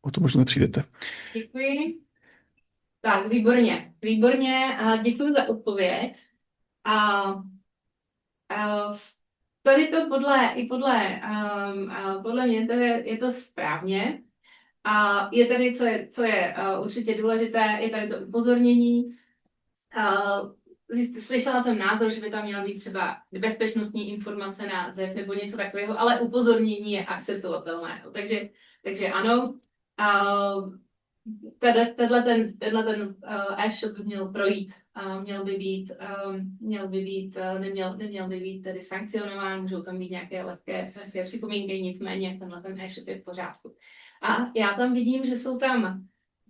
o to možná nepřijdete. Děkuji. Tak, výborně. Děkuji za odpověď. Tady to podle mě je to správně. A je tady, co je určitě důležité, je tady to upozornění. Slyšela jsem názor, že by tam měla být třeba bezpečnostní informace na ZEP nebo něco takového, ale upozornění je akceptovatelné. Takže ano, tenhle ten e-shop by měl projít, neměl by být tedy sankcionován, můžou tam být nějaké lehké připomínky, nicméně ten e-shop je v pořádku. A já tam vidím, že jsou tam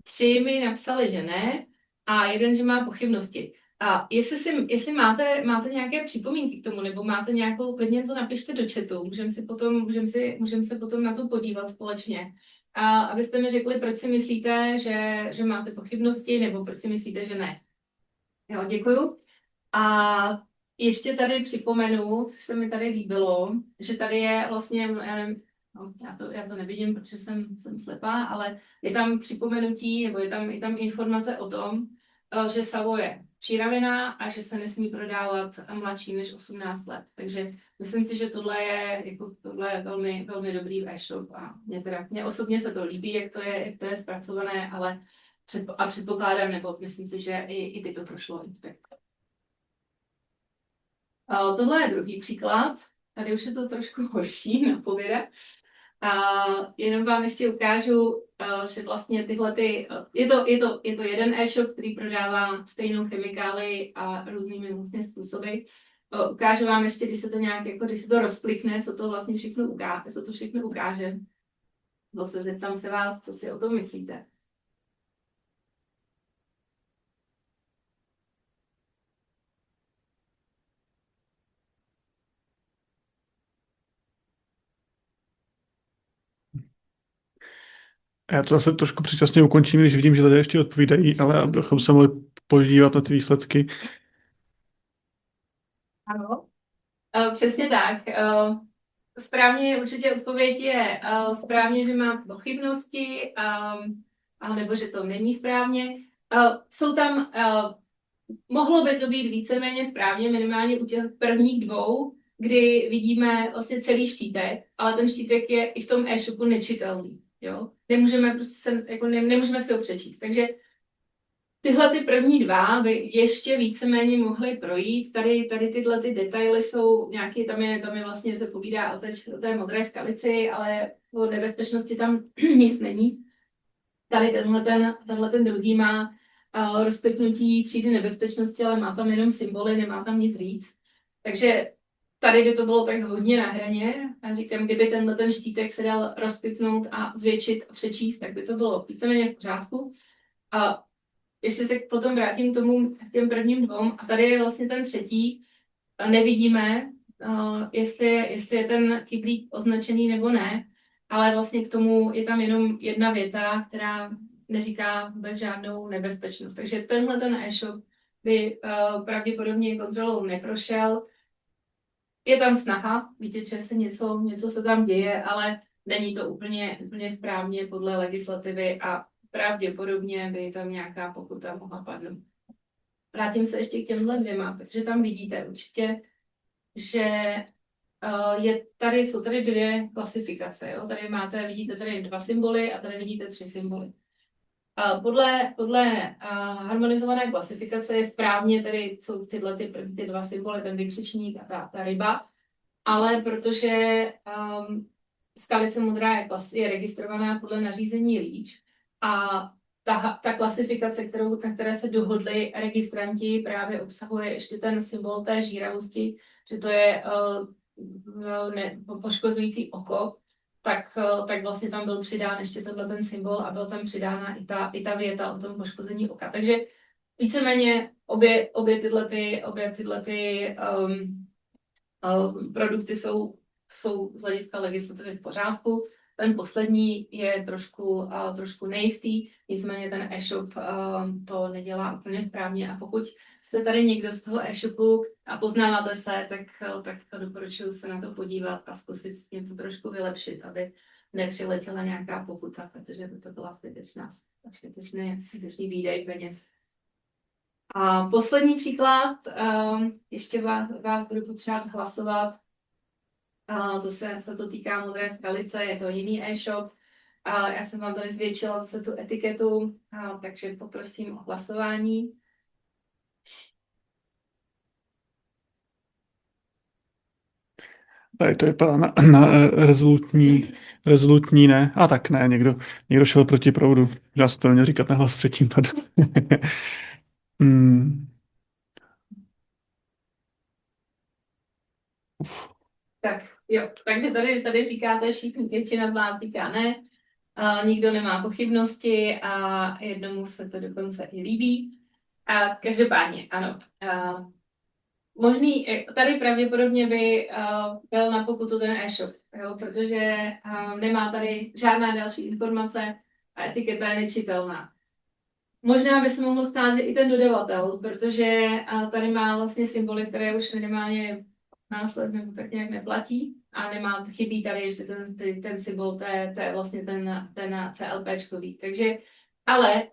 3 mi napsali, že ne, a 1, že má pochybnosti. A jestli máte nějaké připomínky k tomu, nebo máte nějakou, klidně to napište do chatu, můžeme se potom na to podívat společně. A abyste mi řekli, proč si myslíte, že máte pochybnosti, nebo proč si myslíte, že ne. Jo, děkuju. A ještě tady připomenu, co se mi tady líbilo, že tady je vlastně, já to nevidím, protože jsem slepá, ale je tam připomenutí, nebo je tam informace o tom, že Savo je šíravina a že se nesmí prodávat mladším než 18 let. Takže myslím si, že tohle je velmi, velmi dobrý e-shop a mě osobně se to líbí, jak to je zpracované, ale A předpokládám, nebo myslím si, že i by to prošlo inspekci. Tohle je druhý příklad. Tady už je to trošku horší napovědat. A jenom vám ještě ukážu, že vlastně je to jeden e-shop, který prodává stejnou chemikálii a různými vlastně způsoby. Ukážu vám ještě, když se to rozklikne, co to vlastně všechno ukáže. Zase zeptám se vás, co si o tom myslíte. Já to zase trošku předčasně ukončím, když vidím, že lidé ještě odpovídají, ale abychom se mohli podívat na ty výsledky. Ano. Přesně tak. Správně určitě odpověď je správně, že mám pochybnosti, nebo že to není správně. Jsou tam, mohlo by to být víceméně správně, minimálně u těch prvních dvou, kdy vidíme vlastně celý štítek, ale ten štítek je i v tom e-shopu nečitelný. Jo? Nemůžeme si ho přečíst. Takže tyhle ty první dva by ještě víceméně mohly projít. Tady tyhle ty detaily jsou nějaký, tam je vlastně se povídá o té modré skalici, ale o nebezpečnosti tam nic není. Tady tenhle ten druhý má rozpětnutí třídy nebezpečnosti, ale má tam jenom symboly, nemá tam nic víc. Takže tady by to bylo tak hodně na hraně. A říkám, kdyby ten štítek se dal rozpětnout a zvětšit a přečíst, tak by to bylo víceméně v pořádku. A ještě se potom vrátím k těm prvním dvou. A tady je vlastně ten třetí. Nevidíme, jestli je ten kyblík označený nebo ne, ale vlastně k tomu je tam jenom jedna věta, která neříká vůbec žádnou nebezpečnost. Takže ten e-shop by pravděpodobně kontrolou neprošel. Je tam snaha, vidět, že se něco se tam děje, ale není to úplně správně podle legislativy a pravděpodobně by tam nějaká pokuta mohla padnout. Vrátím se ještě k těmhle dvěma, protože tam vidíte určitě, že jsou tady dvě klasifikace. Jo? Vidíte tady dva symboly a tady vidíte tři symboly. Podle harmonizované klasifikace je správně tady jsou ty dva symboly, ten vykřičník a ta ryba, ale protože skalice modrá je registrovaná podle nařízení REACH a ta klasifikace, na které se dohodli registranti, právě obsahuje ještě ten symbol té žíravosti, že to je poškozující oko, tak vlastně tam byl přidán ještě ten symbol a byl tam přidána i ta věta o tom poškození oka. Takže víceméně obě tyhle produkty jsou z hlediska legislativy v pořádku. Ten poslední je trošku nejistý, nicméně ten e-shop to nedělá úplně správně a pokud jste tady někdo z toho e-shopu a poznáváte se, tak doporučuji se na to podívat a zkusit s tím to trošku vylepšit, aby nepřiletěla nějaká pokuta, protože by to byla zbytečný výdej peněz. A poslední příklad, ještě vás budu potřebovat hlasovat. Zase se to týká modré skalice, je to jiný e-shop. Já jsem vám tady zvětšila zase tu etiketu, takže poprosím o hlasování. Tady to vypadá na rezolutní ne. A tak ne, někdo šel proti proudu. Já se to neměl říkat na hlas předtím. Tak jo, takže tady říkáte, většina z vás říká ne, nikdo nemá pochybnosti a jednomu se to dokonce i líbí. A každopádně, ano. Tady pravděpodobně by byl na pokutu ten e-shop, jo, protože nemá tady žádná další informace a etiketa je nečitelná. Možná by se mohlo stát, že i ten dodavatel, protože tady má vlastně symboly, které už minimálně následně nebo tak nějak neplatí a chybí tady ještě ten symbol, vlastně ten CLPčkový. Takže, ale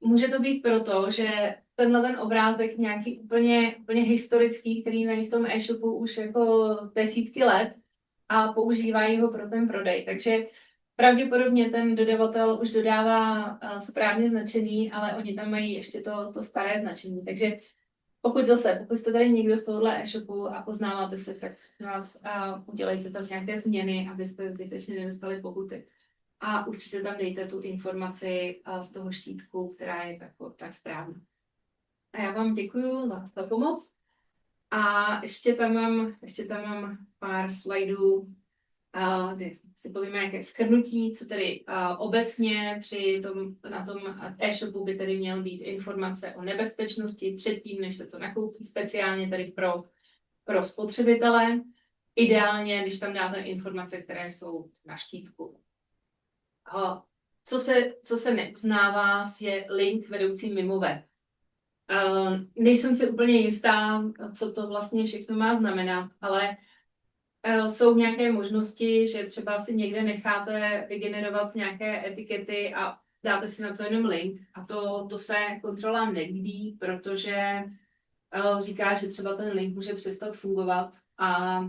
může to být proto, že ten obrázek nějaký úplně historický, který mají v tom e-shopu už jako desítky let a používají ho pro ten prodej. Takže Pravděpodobně ten dodavatel už dodává správně značený, ale oni tam mají ještě to staré značení. Takže pokud jste tady někdo z tohohle e-shopu a poznáváte se, tak vás udělejte tam nějaké změny, abyste zbytečně nedostali pokuty. A určitě tam dejte tu informaci z toho štítku, která je tak správná. A já vám děkuji za pomoc. A ještě tam mám pár slajdů, kde si povíme, jaké shrnutí, co tedy obecně na tom e-shopu by tedy měl být informace o nebezpečnosti předtím, než se to nakoupí, speciálně tady pro spotřebitele. Ideálně, když tam dáte informace, které jsou na štítku. Co se neuznává, je link vedoucí mimo web. Nejsem si úplně jistá, co to vlastně všechno má znamenat, ale jsou nějaké možnosti, že třeba si někde necháte vygenerovat nějaké etikety a dáte si na to jenom link. A to se kontrolám nelíbí, protože říká, že třeba ten link může přestat fungovat a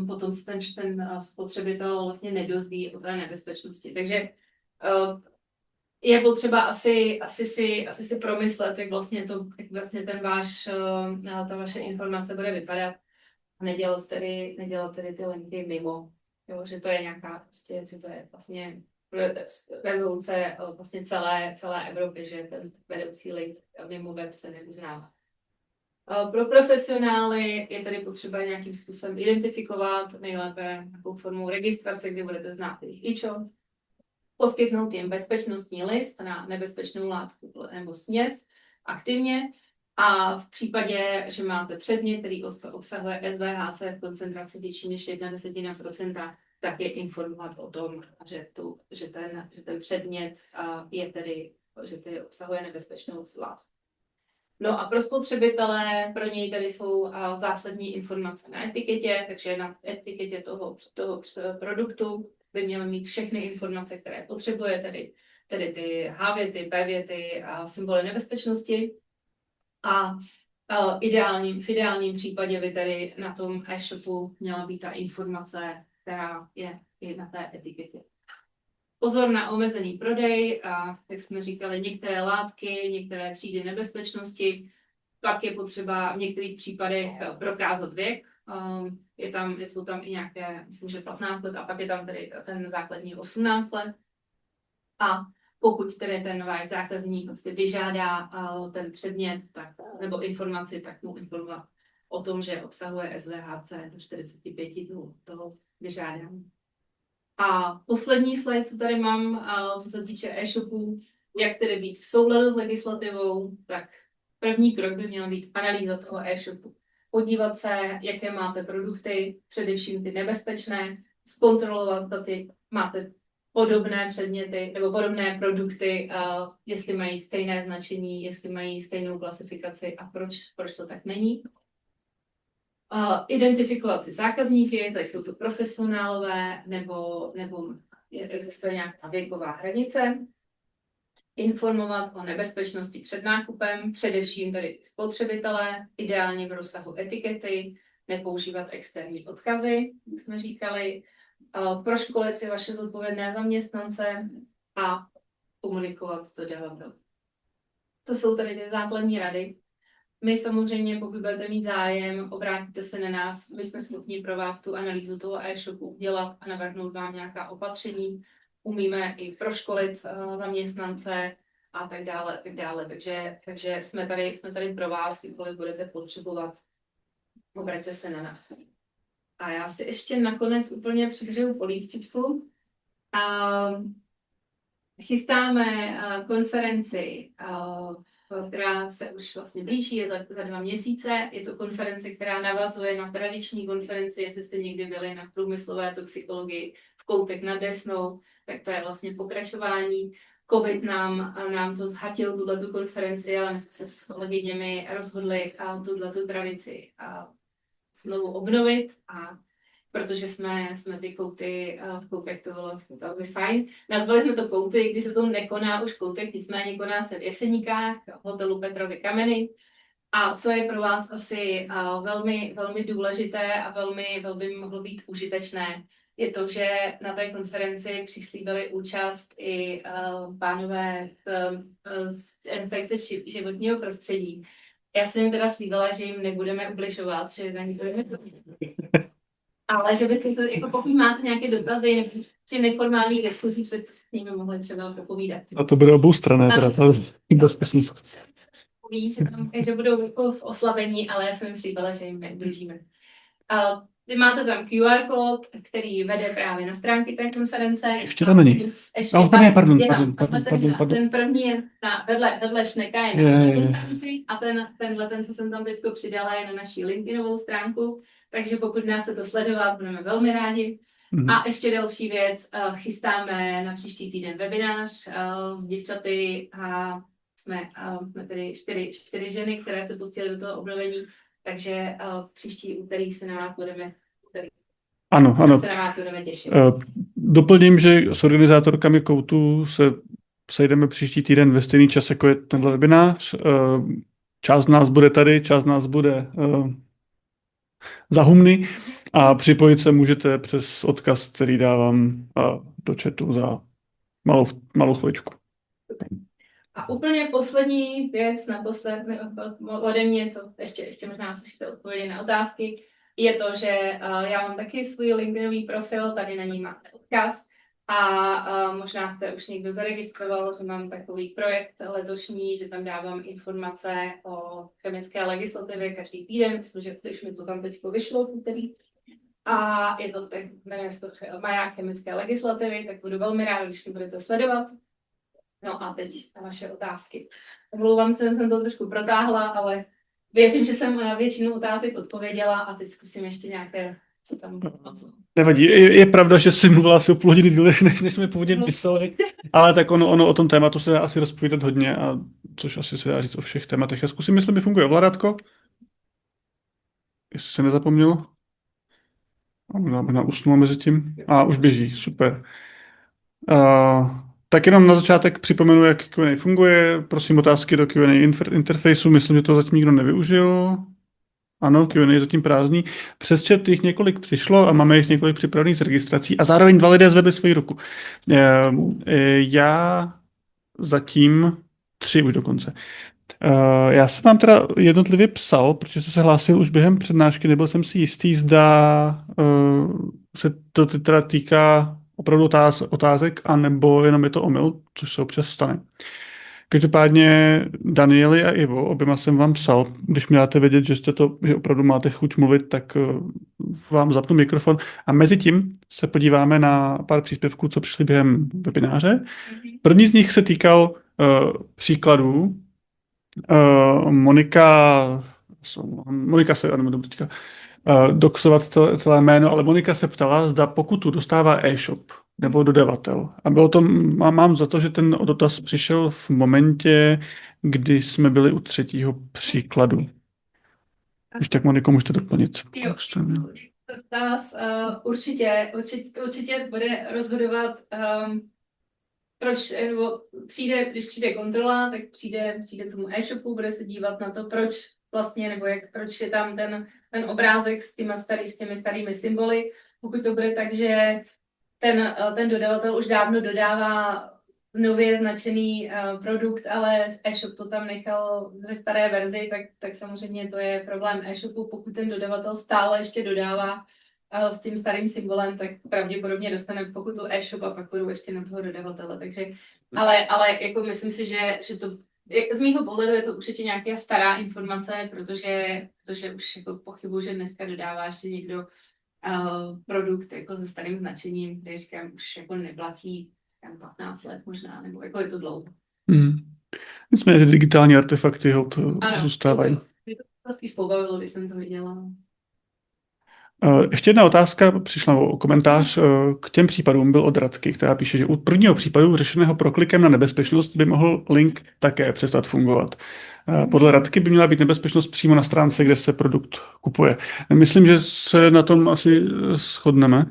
potom se ten spotřebitel vlastně nedozví o té nebezpečnosti. Takže je potřeba asi si promyslet, jak vlastně ta vaše informace bude vypadat a nedělat tedy ty linky mimo. Jo, že to je nějaká prostě, že to je vlastně rezoluce vlastně celé Evropy, že ten vedoucí link mimo web se neuznává. Pro profesionály je tedy potřeba nějakým způsobem identifikovat, nejlépe nějakou formou registrace, kde budete znát jejich IČO, poskytnout jim bezpečnostní list na nebezpečnou látku nebo směs aktivně a v případě, že máte předmět, který obsahuje SVHC v koncentraci větší než 0,1%, tak je informovat o tom, že ten předmět je tedy, že obsahuje nebezpečnou látku. No a pro spotřebitele, pro něj tady jsou zásadní informace na etiketě, takže na etiketě toho produktu by měl mít všechny informace, které potřebuje, tedy ty H-věty, P-věty a symboly nebezpečnosti. A v ideálním případě by tady na tom e-shopu měla být ta informace, která je na té etiketě. Pozor na omezený prodej a, jak jsme říkali, některé látky, některé třídy nebezpečnosti. Pak je potřeba v některých případech prokázat věk. Jsou tam i nějaké, myslím, že 15 let a pak je tam tedy ten základní 18 let. A pokud tedy ten váš zákazník prostě vyžádá ten předmět nebo informaci, tak mu informovat o tom, že obsahuje SVHC do 45 dnů toho vyžádání. A poslední slide, co tady mám, co se týče e-shopů, jak tedy být v souladu s legislativou, tak první krok by měl být analýza toho e-shopu. Podívat se, jaké máte produkty, především ty nebezpečné, zkontrolovat, zda máte podobné předměty nebo podobné produkty, jestli mají stejné značení, jestli mají stejnou klasifikaci a proč to tak není. Identifikovat ty zákazníky, tak jsou to profesionálové nebo existuje nějaká věková hranice. Informovat o nebezpečnosti před nákupem, především tedy spotřebitelé, ideálně v rozsahu etikety, nepoužívat externí odkazy, jak jsme říkali, proškolit ty vaše zodpovědné zaměstnance a komunikovat to dodavatel. To jsou tady ty základní rady. My samozřejmě, pokud budete mít zájem, obrátíte se na nás, my jsme schopni pro vás tu analýzu toho e-shopu udělat a navrhnout vám nějaká opatření. Umíme i proškolit zaměstnance a tak dále, tak dále. Takže jsme tady pro vás, kdykoliv budete potřebovat, obraťte se na nás. A já si ještě nakonec úplně přihřeju polívčičku. Chystáme konferenci, která se už vlastně blíží, je za 2 měsíce. Je to konference, která navazuje na tradiční konferenci, jestli jste někdy byli na průmyslové toxikologii v Koutech nad Desnou, tak to je vlastně pokračování. COVID nám to zhatil, tuhletu konferenci, ale my jsme se s kolegyněmi rozhodli tuhletu tradici znovu obnovit, a protože jsme ty Kouty v Koutech, to bylo velmi fajn. Nazvali jsme to Kouty, když se to nekoná už v Koutech, nicméně koná se v Jeseníkách, v hotelu Petrovy Kameny. A co je pro vás asi velmi, velmi důležité a velmi by mohlo být užitečné, je to, že na té konferenci přislíbili účast i pánové z infekce životního prostředí. Já jsem jim teda slíbila, že jim nebudeme ubližovat, že na ní budeme ale že byste to, jako pokud máte nějaké dotazy nebo při neformálních diskuzích, byste s nimi mohli třeba popovídat. A to bude oboustranné, teda ta bezpečnost. Ví, že budou jako v oslabení, ale já jsem jim slíbila, že jim neublížíme. A vy máte tam QR kód, který vede právě na stránky té konference. Ještě tam není. Pardon. Ten první je vedle Šneka je na konferenci a ten, co jsem tam teď přidala, je na naší LinkedInovou stránku. Takže pokud nás chcete sledovat, budeme velmi rádi. A ještě další věc, chystáme na příští týden webinář s děvčaty a jsme tedy čtyři ženy, které se pustily do toho obnovení, takže příští úterý se na vás budeme Ano. Se na vás budeme těšit. Doplním, že s organizátorkami Koutu se sejdeme příští týden ve stejný čas, jako je tenhle webinář. Část z nás bude tady, část z nás bude za humny a připojit se můžete přes odkaz, který dávám do chatu za malou chviličku. A úplně poslední věc ode mě, co ještě možná slyšíte odpovědi na otázky, je to, že já mám taky svůj LinkedInový profil, tady na něj máte odkaz a možná jste už někdo zaregistroval, že mám takový projekt letošní, že tam dávám informace o chemické legislativě každý týden, myslím, že už mi to tam teď vyšlo v úterý. A je to tak, jmenuje se to Maják chemické legislativy, tak budu velmi ráda, když to budete sledovat. No a teď na vaše otázky. Omlouvám se, že jsem to trošku protáhla, ale věřím, že jsem na většinu otázek odpověděla a teď zkusím ještě nějaké, co tam bylo. Nevadí. Je pravda, že jsi mluvila asi o půl hodiny díle, než jsme původně mysleli, ale tak ono o tom tématu se dá asi rozpovídat hodně, a což asi se dá říct o všech tématech. Já zkusím, jestli mi funguje ovládatko. Jestli se nezapomnělo. A možná usnu mezi tím. A už běží, super. Tak jenom na začátek připomenu, jak Q&A funguje. Prosím otázky do Q&A interfejsu. Myslím, že to zatím nikdo nevyužil. Ano, Q&A je zatím prázdný. Přes chat jich několik přišlo a máme jich několik připravených z registrací a zároveň 2 lidé zvedli svoji ruku. Já zatím 3 už dokonce. Já jsem vám teda jednotlivě psal, protože jsem se hlásil už během přednášky, nebyl jsem si jistý, zda se to teda týká opravdu otázek, anebo jenom je to omyl, což se občas stane. Každopádně Danieli a Ivo, oběma jsem vám psal, když mi dáte vědět, že opravdu máte chuť mluvit, tak vám zapnu mikrofon a mezi tím se podíváme na pár příspěvků, co přišly během webináře. První z nich se týkal příkladů. Monika se, ano, teďka doxovat celé jméno, ale Monika se ptala, zda pokutu dostává e-shop nebo dodavatel. A bylo to, mám za to, že ten dotaz přišel v momentě, kdy jsme byli u 3. příkladu. Když tak, Moniko, můžete doplnit. Jo, dotaz určitě bude rozhodovat, proč, nebo když přijde kontrola, tak přijde tomu e-shopu, bude se dívat na to, proč vlastně, nebo proč je tam ten obrázek s těmi starými symboly. Pokud to bude tak, že ten dodavatel už dávno dodává nově značený produkt, ale e-shop to tam nechal ve staré verzi, tak samozřejmě to je problém e-shopu. Pokud ten dodavatel stále ještě dodává s tím starým symbolem, tak pravděpodobně dostane pokutu e-shop a pak budou ještě na toho dodavatele. Takže, ale jako myslím si, že to z mýho pohledu je to určitě nějaká stará informace, protože už jako pochybuji, že dneska dodává ještě někdo produkt jako se starým značením, který říkám, už jako neplatí 15 let možná, nebo jako je to dlouho. Nicméně ty digitální artefakty zůstávají. Mě to spíš pobavilo, když jsem to viděla. Ještě jedna otázka přišla o komentář k těm případům, byl od Radky, která píše, že u prvního případu řešeného proklikem na nebezpečnost by mohl link také přestat fungovat. Podle Radky by měla být nebezpečnost přímo na stránce, kde se produkt kupuje. Myslím, že se na tom asi shodneme.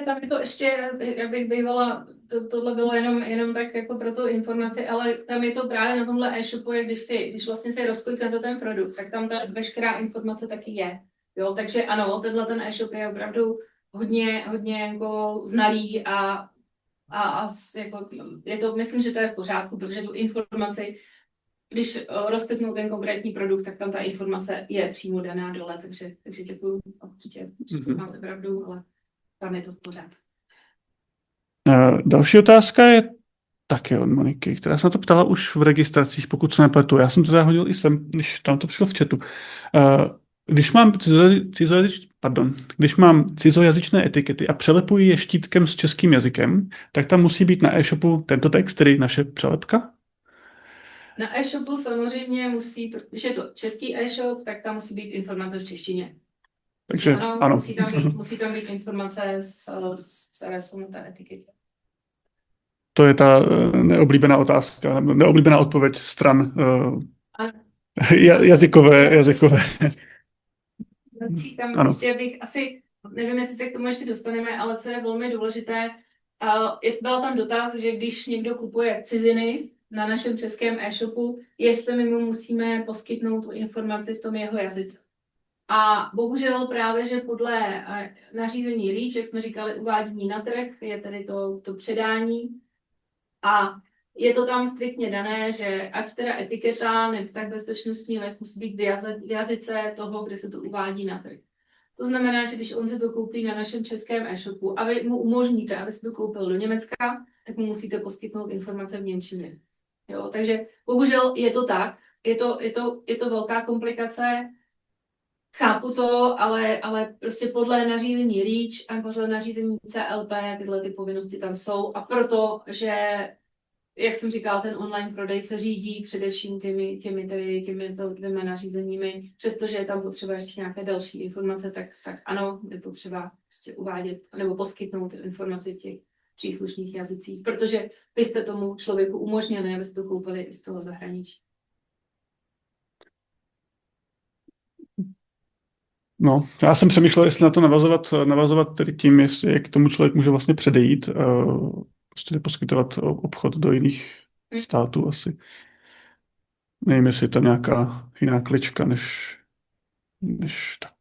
Tam je to ještě, já bych bývala, tohle bylo jenom tak jako pro tu informaci, ale tam je to právě na tomhle e-shopu, když vlastně si rozkliknete ten produkt, tak tam ta veškerá informace taky je. Jo, takže ano, ten e-shop je opravdu hodně jako znalý a jako, myslím, že to je v pořádku, protože tu informaci, když rozkliknou ten konkrétní produkt, tak tam ta informace je přímo daná dole, takže děkuju, určitě máte pravdu, ale tam je to v pořádku. Další otázka je také od Moniky, která se na to ptala už v registracích, pokud se nepletu. Já jsem to zahodil i sem, když tam to přišlo v chatu. Když mám cizojazyčné etikety a přelepuji je štítkem s českým jazykem, tak tam musí být na e-shopu tento text, tedy naše přelepka? Na e-shopu samozřejmě musí, protože je to český e-shop, tak tam musí být informace v češtině. Takže ano. Musí tam být informace s adresou na té etiketě. To je ta neoblíbená otázka, neoblíbená odpověď stran jazykové. Tam ještě bych asi, nevím, jestli se k tomu ještě dostaneme, ale co je velmi důležité, byl tam dotaz, že když někdo kupuje ciziny na našem českém e-shopu, jestli my mu musíme poskytnout tu informaci v tom jeho jazyce. A bohužel právě, že podle nařízení REACH, jak jsme říkali, uvádění na trh, je tedy to předání. A je to tam striktně dané, že ať teda etiketa, nebo tak bezpečnostní list musí být v jazyce toho, kde se to uvádí na trh. To znamená, že když on se to koupí na našem českém e-shopu a vy mu umožníte, aby se to koupil do Německa, tak mu musíte poskytnout informace v němčině. Jo, takže bohužel je to tak, je to velká komplikace, chápu to, ale prostě podle nařízení REACH a podle nařízení CLP tyhle ty povinnosti tam jsou a protože, jak jsem říkal, ten online prodej se řídí především těmito dvěma nařízeními, přestože je tam potřeba ještě nějaké další informace, tak ano, je potřeba prostě uvádět nebo poskytnout ty informace v těch příslušných jazycích, protože vy jste tomu člověku umožnili, abyste to koupili i z toho zahraničí. No, já jsem přemýšlel, jestli na to navazovat tedy tím, jestli jak tomu člověk může vlastně předejít, prostě poskytovat obchod do jiných států asi. Nevím, jestli je tam nějaká jiná klička, než tak.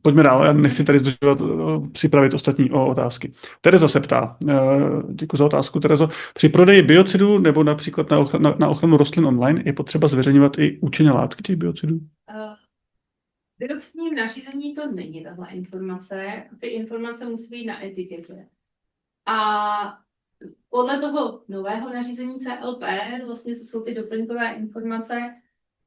Pojďme dál, já nechci tady zdržovat, připravit ostatní o otázky. Tereza se ptá, děkuji za otázku, Terezo. Při prodeji biocidů nebo například na ochranu rostlin online je potřeba zveřejňovat i účinné látky těch biocidů? V biocidním nařízení to není tahle informace. Ty informace musí být na etiketě. A podle toho nového nařízení CLP, vlastně jsou ty doplňkové informace,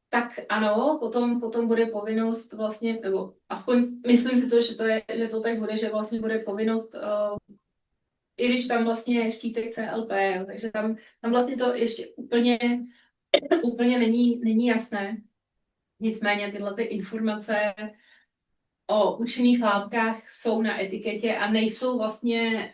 tak ano, potom bude povinnost vlastně, nebo aspoň myslím si to, že to tak bude, že vlastně bude povinnost, i když tam vlastně je štítek CLP, takže tam vlastně to ještě úplně není jasné. Nicméně tyhle ty informace o účinných látkách jsou na etiketě a nejsou vlastně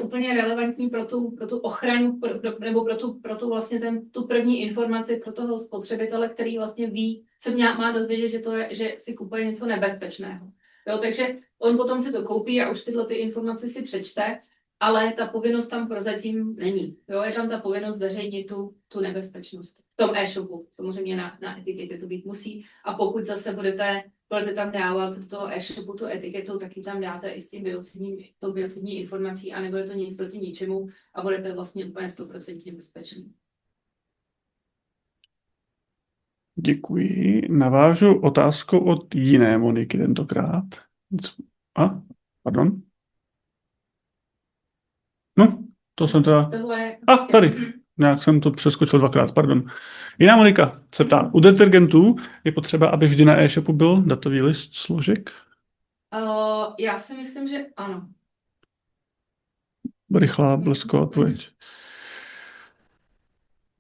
úplně relevantní pro tu ochranu nebo pro tu vlastně tu první informaci pro toho spotřebitele, který vlastně ví, se má dozvědět, že si kupuje něco nebezpečného. Jo, takže on potom si to koupí a už tyhle ty informace si přečte, ale ta povinnost tam prozatím není. Jo, je tam ta povinnost zveřejnit tu nebezpečnost. V tom e-shopu samozřejmě na etiketě to být musí. A pokud zase budete tam dávat do toho e-shopu tu etiketu, tak ji tam dáte i s tím biocidní informací a nebude to nic proti ničemu a budete vlastně úplně 100% bezpečný. Děkuji. Navážu otázku od jiné Moniky tentokrát. Pardon. No, to jsem teda... Tady. Nějak jsem to přeskočil dvakrát, pardon. Jiná Monika se ptá, u detergentů je potřeba, aby vždy na e-shopu byl datový list složek? Já si myslím, že ano. Rychlá, blesková odpověď.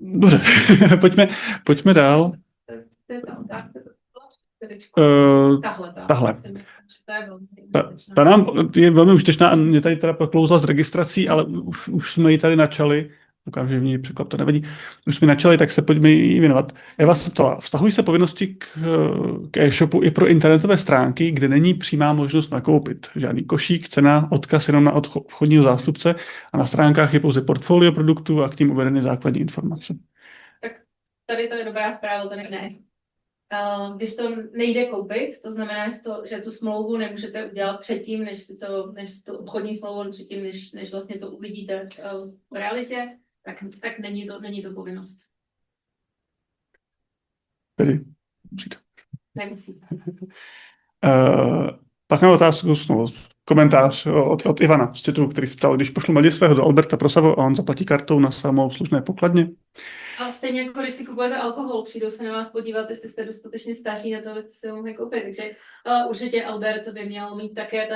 Dobře, pojďme dál. To je ta otázka. Tahle. Ta nám je velmi užitečná a mě tady teda proklouzla s registrací, ale už jsme ji tady načali. Doufám, že v ní překlap to nevadí. Už jsme načali, tak se pojďme jí věnovat. Eva se ptala, vztahují se povinnosti k e-shopu i pro internetové stránky, kde není přímá možnost nakoupit. Žádný košík, cena, odkaz jenom na obchodního zástupce a na stránkách je pouze portfolio produktů a k ním uvedeny základní informace. Tak tady to je dobrá zpráva, tady ne. Když to nejde koupit, to znamená, že tu smlouvu nemůžete udělat předtím, než tu obchodní smlouvu, předtím, než vlastně to uvidíte v realitě, tak není to povinnost. Tedy přijde. Nemusí. Pak mám otázku, no, komentář od Ivana z chatu, který se ptal, když pošlu mladistvého do Alberta pro Savo a on zaplatí kartou na samoobslužné pokladně. A stejně jako když si kupujete alkohol, přijdou se na vás podívat, jestli jste dostatečně staří na to, abyste si ho mohli koupit. Takže určitě Albert by měl mít také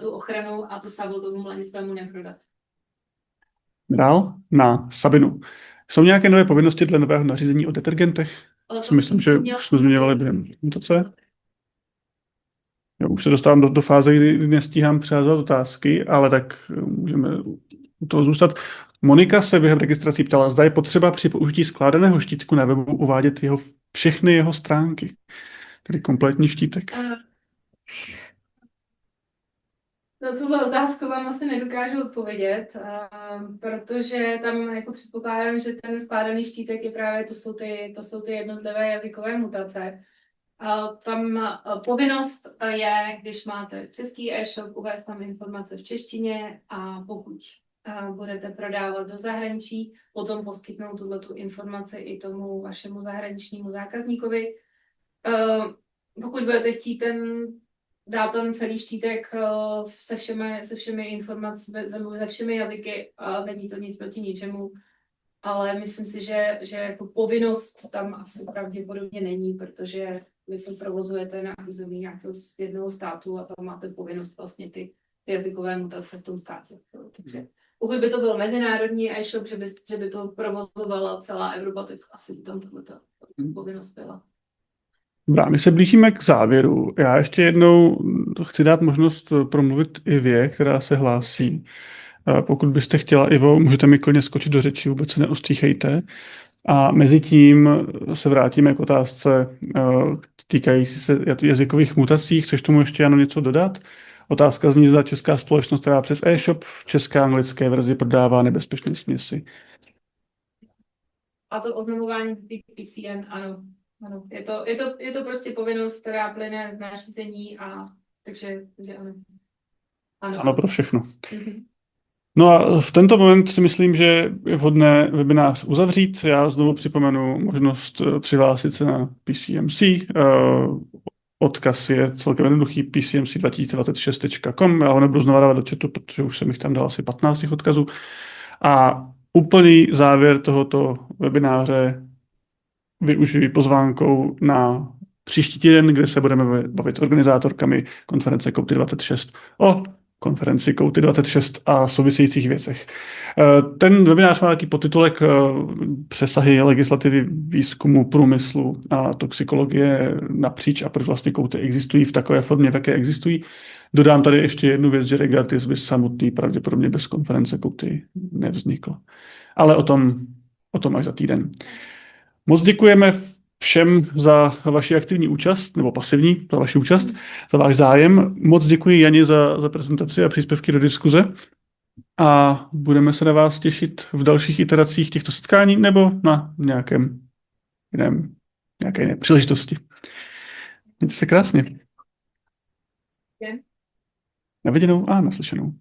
tu ochranu a to Savo tomu mladistvému neprodat. Dál na Sabinu. Jsou nějaké nové povinnosti dle nového nařízení o detergentech? Si myslím, že už jsme zmiňovali během prezentace. Já už se dostávám do fáze, kdy nestíhám přehazovat otázky, ale tak můžeme u toho zůstat. Monika se během registrací ptala, zda je potřeba při použití skládaného štítku na webu uvádět všechny jeho stránky. Tedy kompletní štítek. Na tuhle otázku vám asi nedokážu odpovědět, protože tam jako předpokládám, že ten skládaný štítek je právě, to jsou ty jednotlivé jazykové mutace. Tam povinnost je, když máte český e-shop, uvést tam informace v češtině a pokud budete prodávat do zahraničí, potom poskytnout tuto informaci i tomu vašemu zahraničnímu zákazníkovi. Pokud budete chtít dát tam celý štítek se všemi informacemi, se všemi jazyky, není to nic proti ničemu, ale myslím si, že jako povinnost tam asi pravděpodobně není, protože vy to provozujete na území nějakého jednoho státu a tam máte povinnost vlastně ty jazykové mutace v tom státě. Takže pokud by to byl mezinárodní e-shop, že by to provozovala celá Evropa, tak asi by tam tohle povinnost byla. Dobrá, my se blížíme k závěru. Já ještě jednou chci dát možnost promluvit Ivě, která se hlásí. Pokud byste chtěla, Ivo, můžete mi klidně skočit do řeči, vůbec se neostříchejte. A mezi tím se vrátíme k otázce týkající se jazykových mutací. Chceš tomu ještě Jano něco dodat? Otázka zní, zda česká společnost, která přes e-shop v české a anglické verzi prodává nebezpečné směsi. A to oznamování PCN, ano. Ano. Je to prostě povinnost, která plyne z nařízení a takže ano. Ano pro všechno. No a v tento moment si myslím, že je vhodné webinář uzavřít. Já znovu připomenu možnost přihlásit se na PCMC. Odkaz je celkem jednoduchý pcmc2026.com. Já ho nebudu znovu dávat do chatu, protože už jsem jich tam dal asi 15 odkazů. A úplný závěr tohoto webináře využiji pozvánkou na příští týden, kde se budeme bavit s organizátorkami konference COUTY 26 o konferenci COUTY 26 a souvisejících věcech. Ten webinář má taký podtitulek Přesahy legislativy, výzkumu, průmyslu a toxikologie napříč a proč vlastně COUTY existují v takové formě, v jaké existují. Dodám tady ještě jednu věc, že Regartis by samotný pravděpodobně bez konference COUTY nevznikl. Ale o tom až za týden. Moc děkujeme všem za vaši aktivní účast, nebo pasivní, za vaši účast, za váš zájem. Moc děkuji Jani za prezentaci a příspěvky do diskuze. A budeme se na vás těšit v dalších iteracích těchto setkání nebo na nějaké jiné příležitosti. Mějte se krásně. Na viděnou a naslyšenou.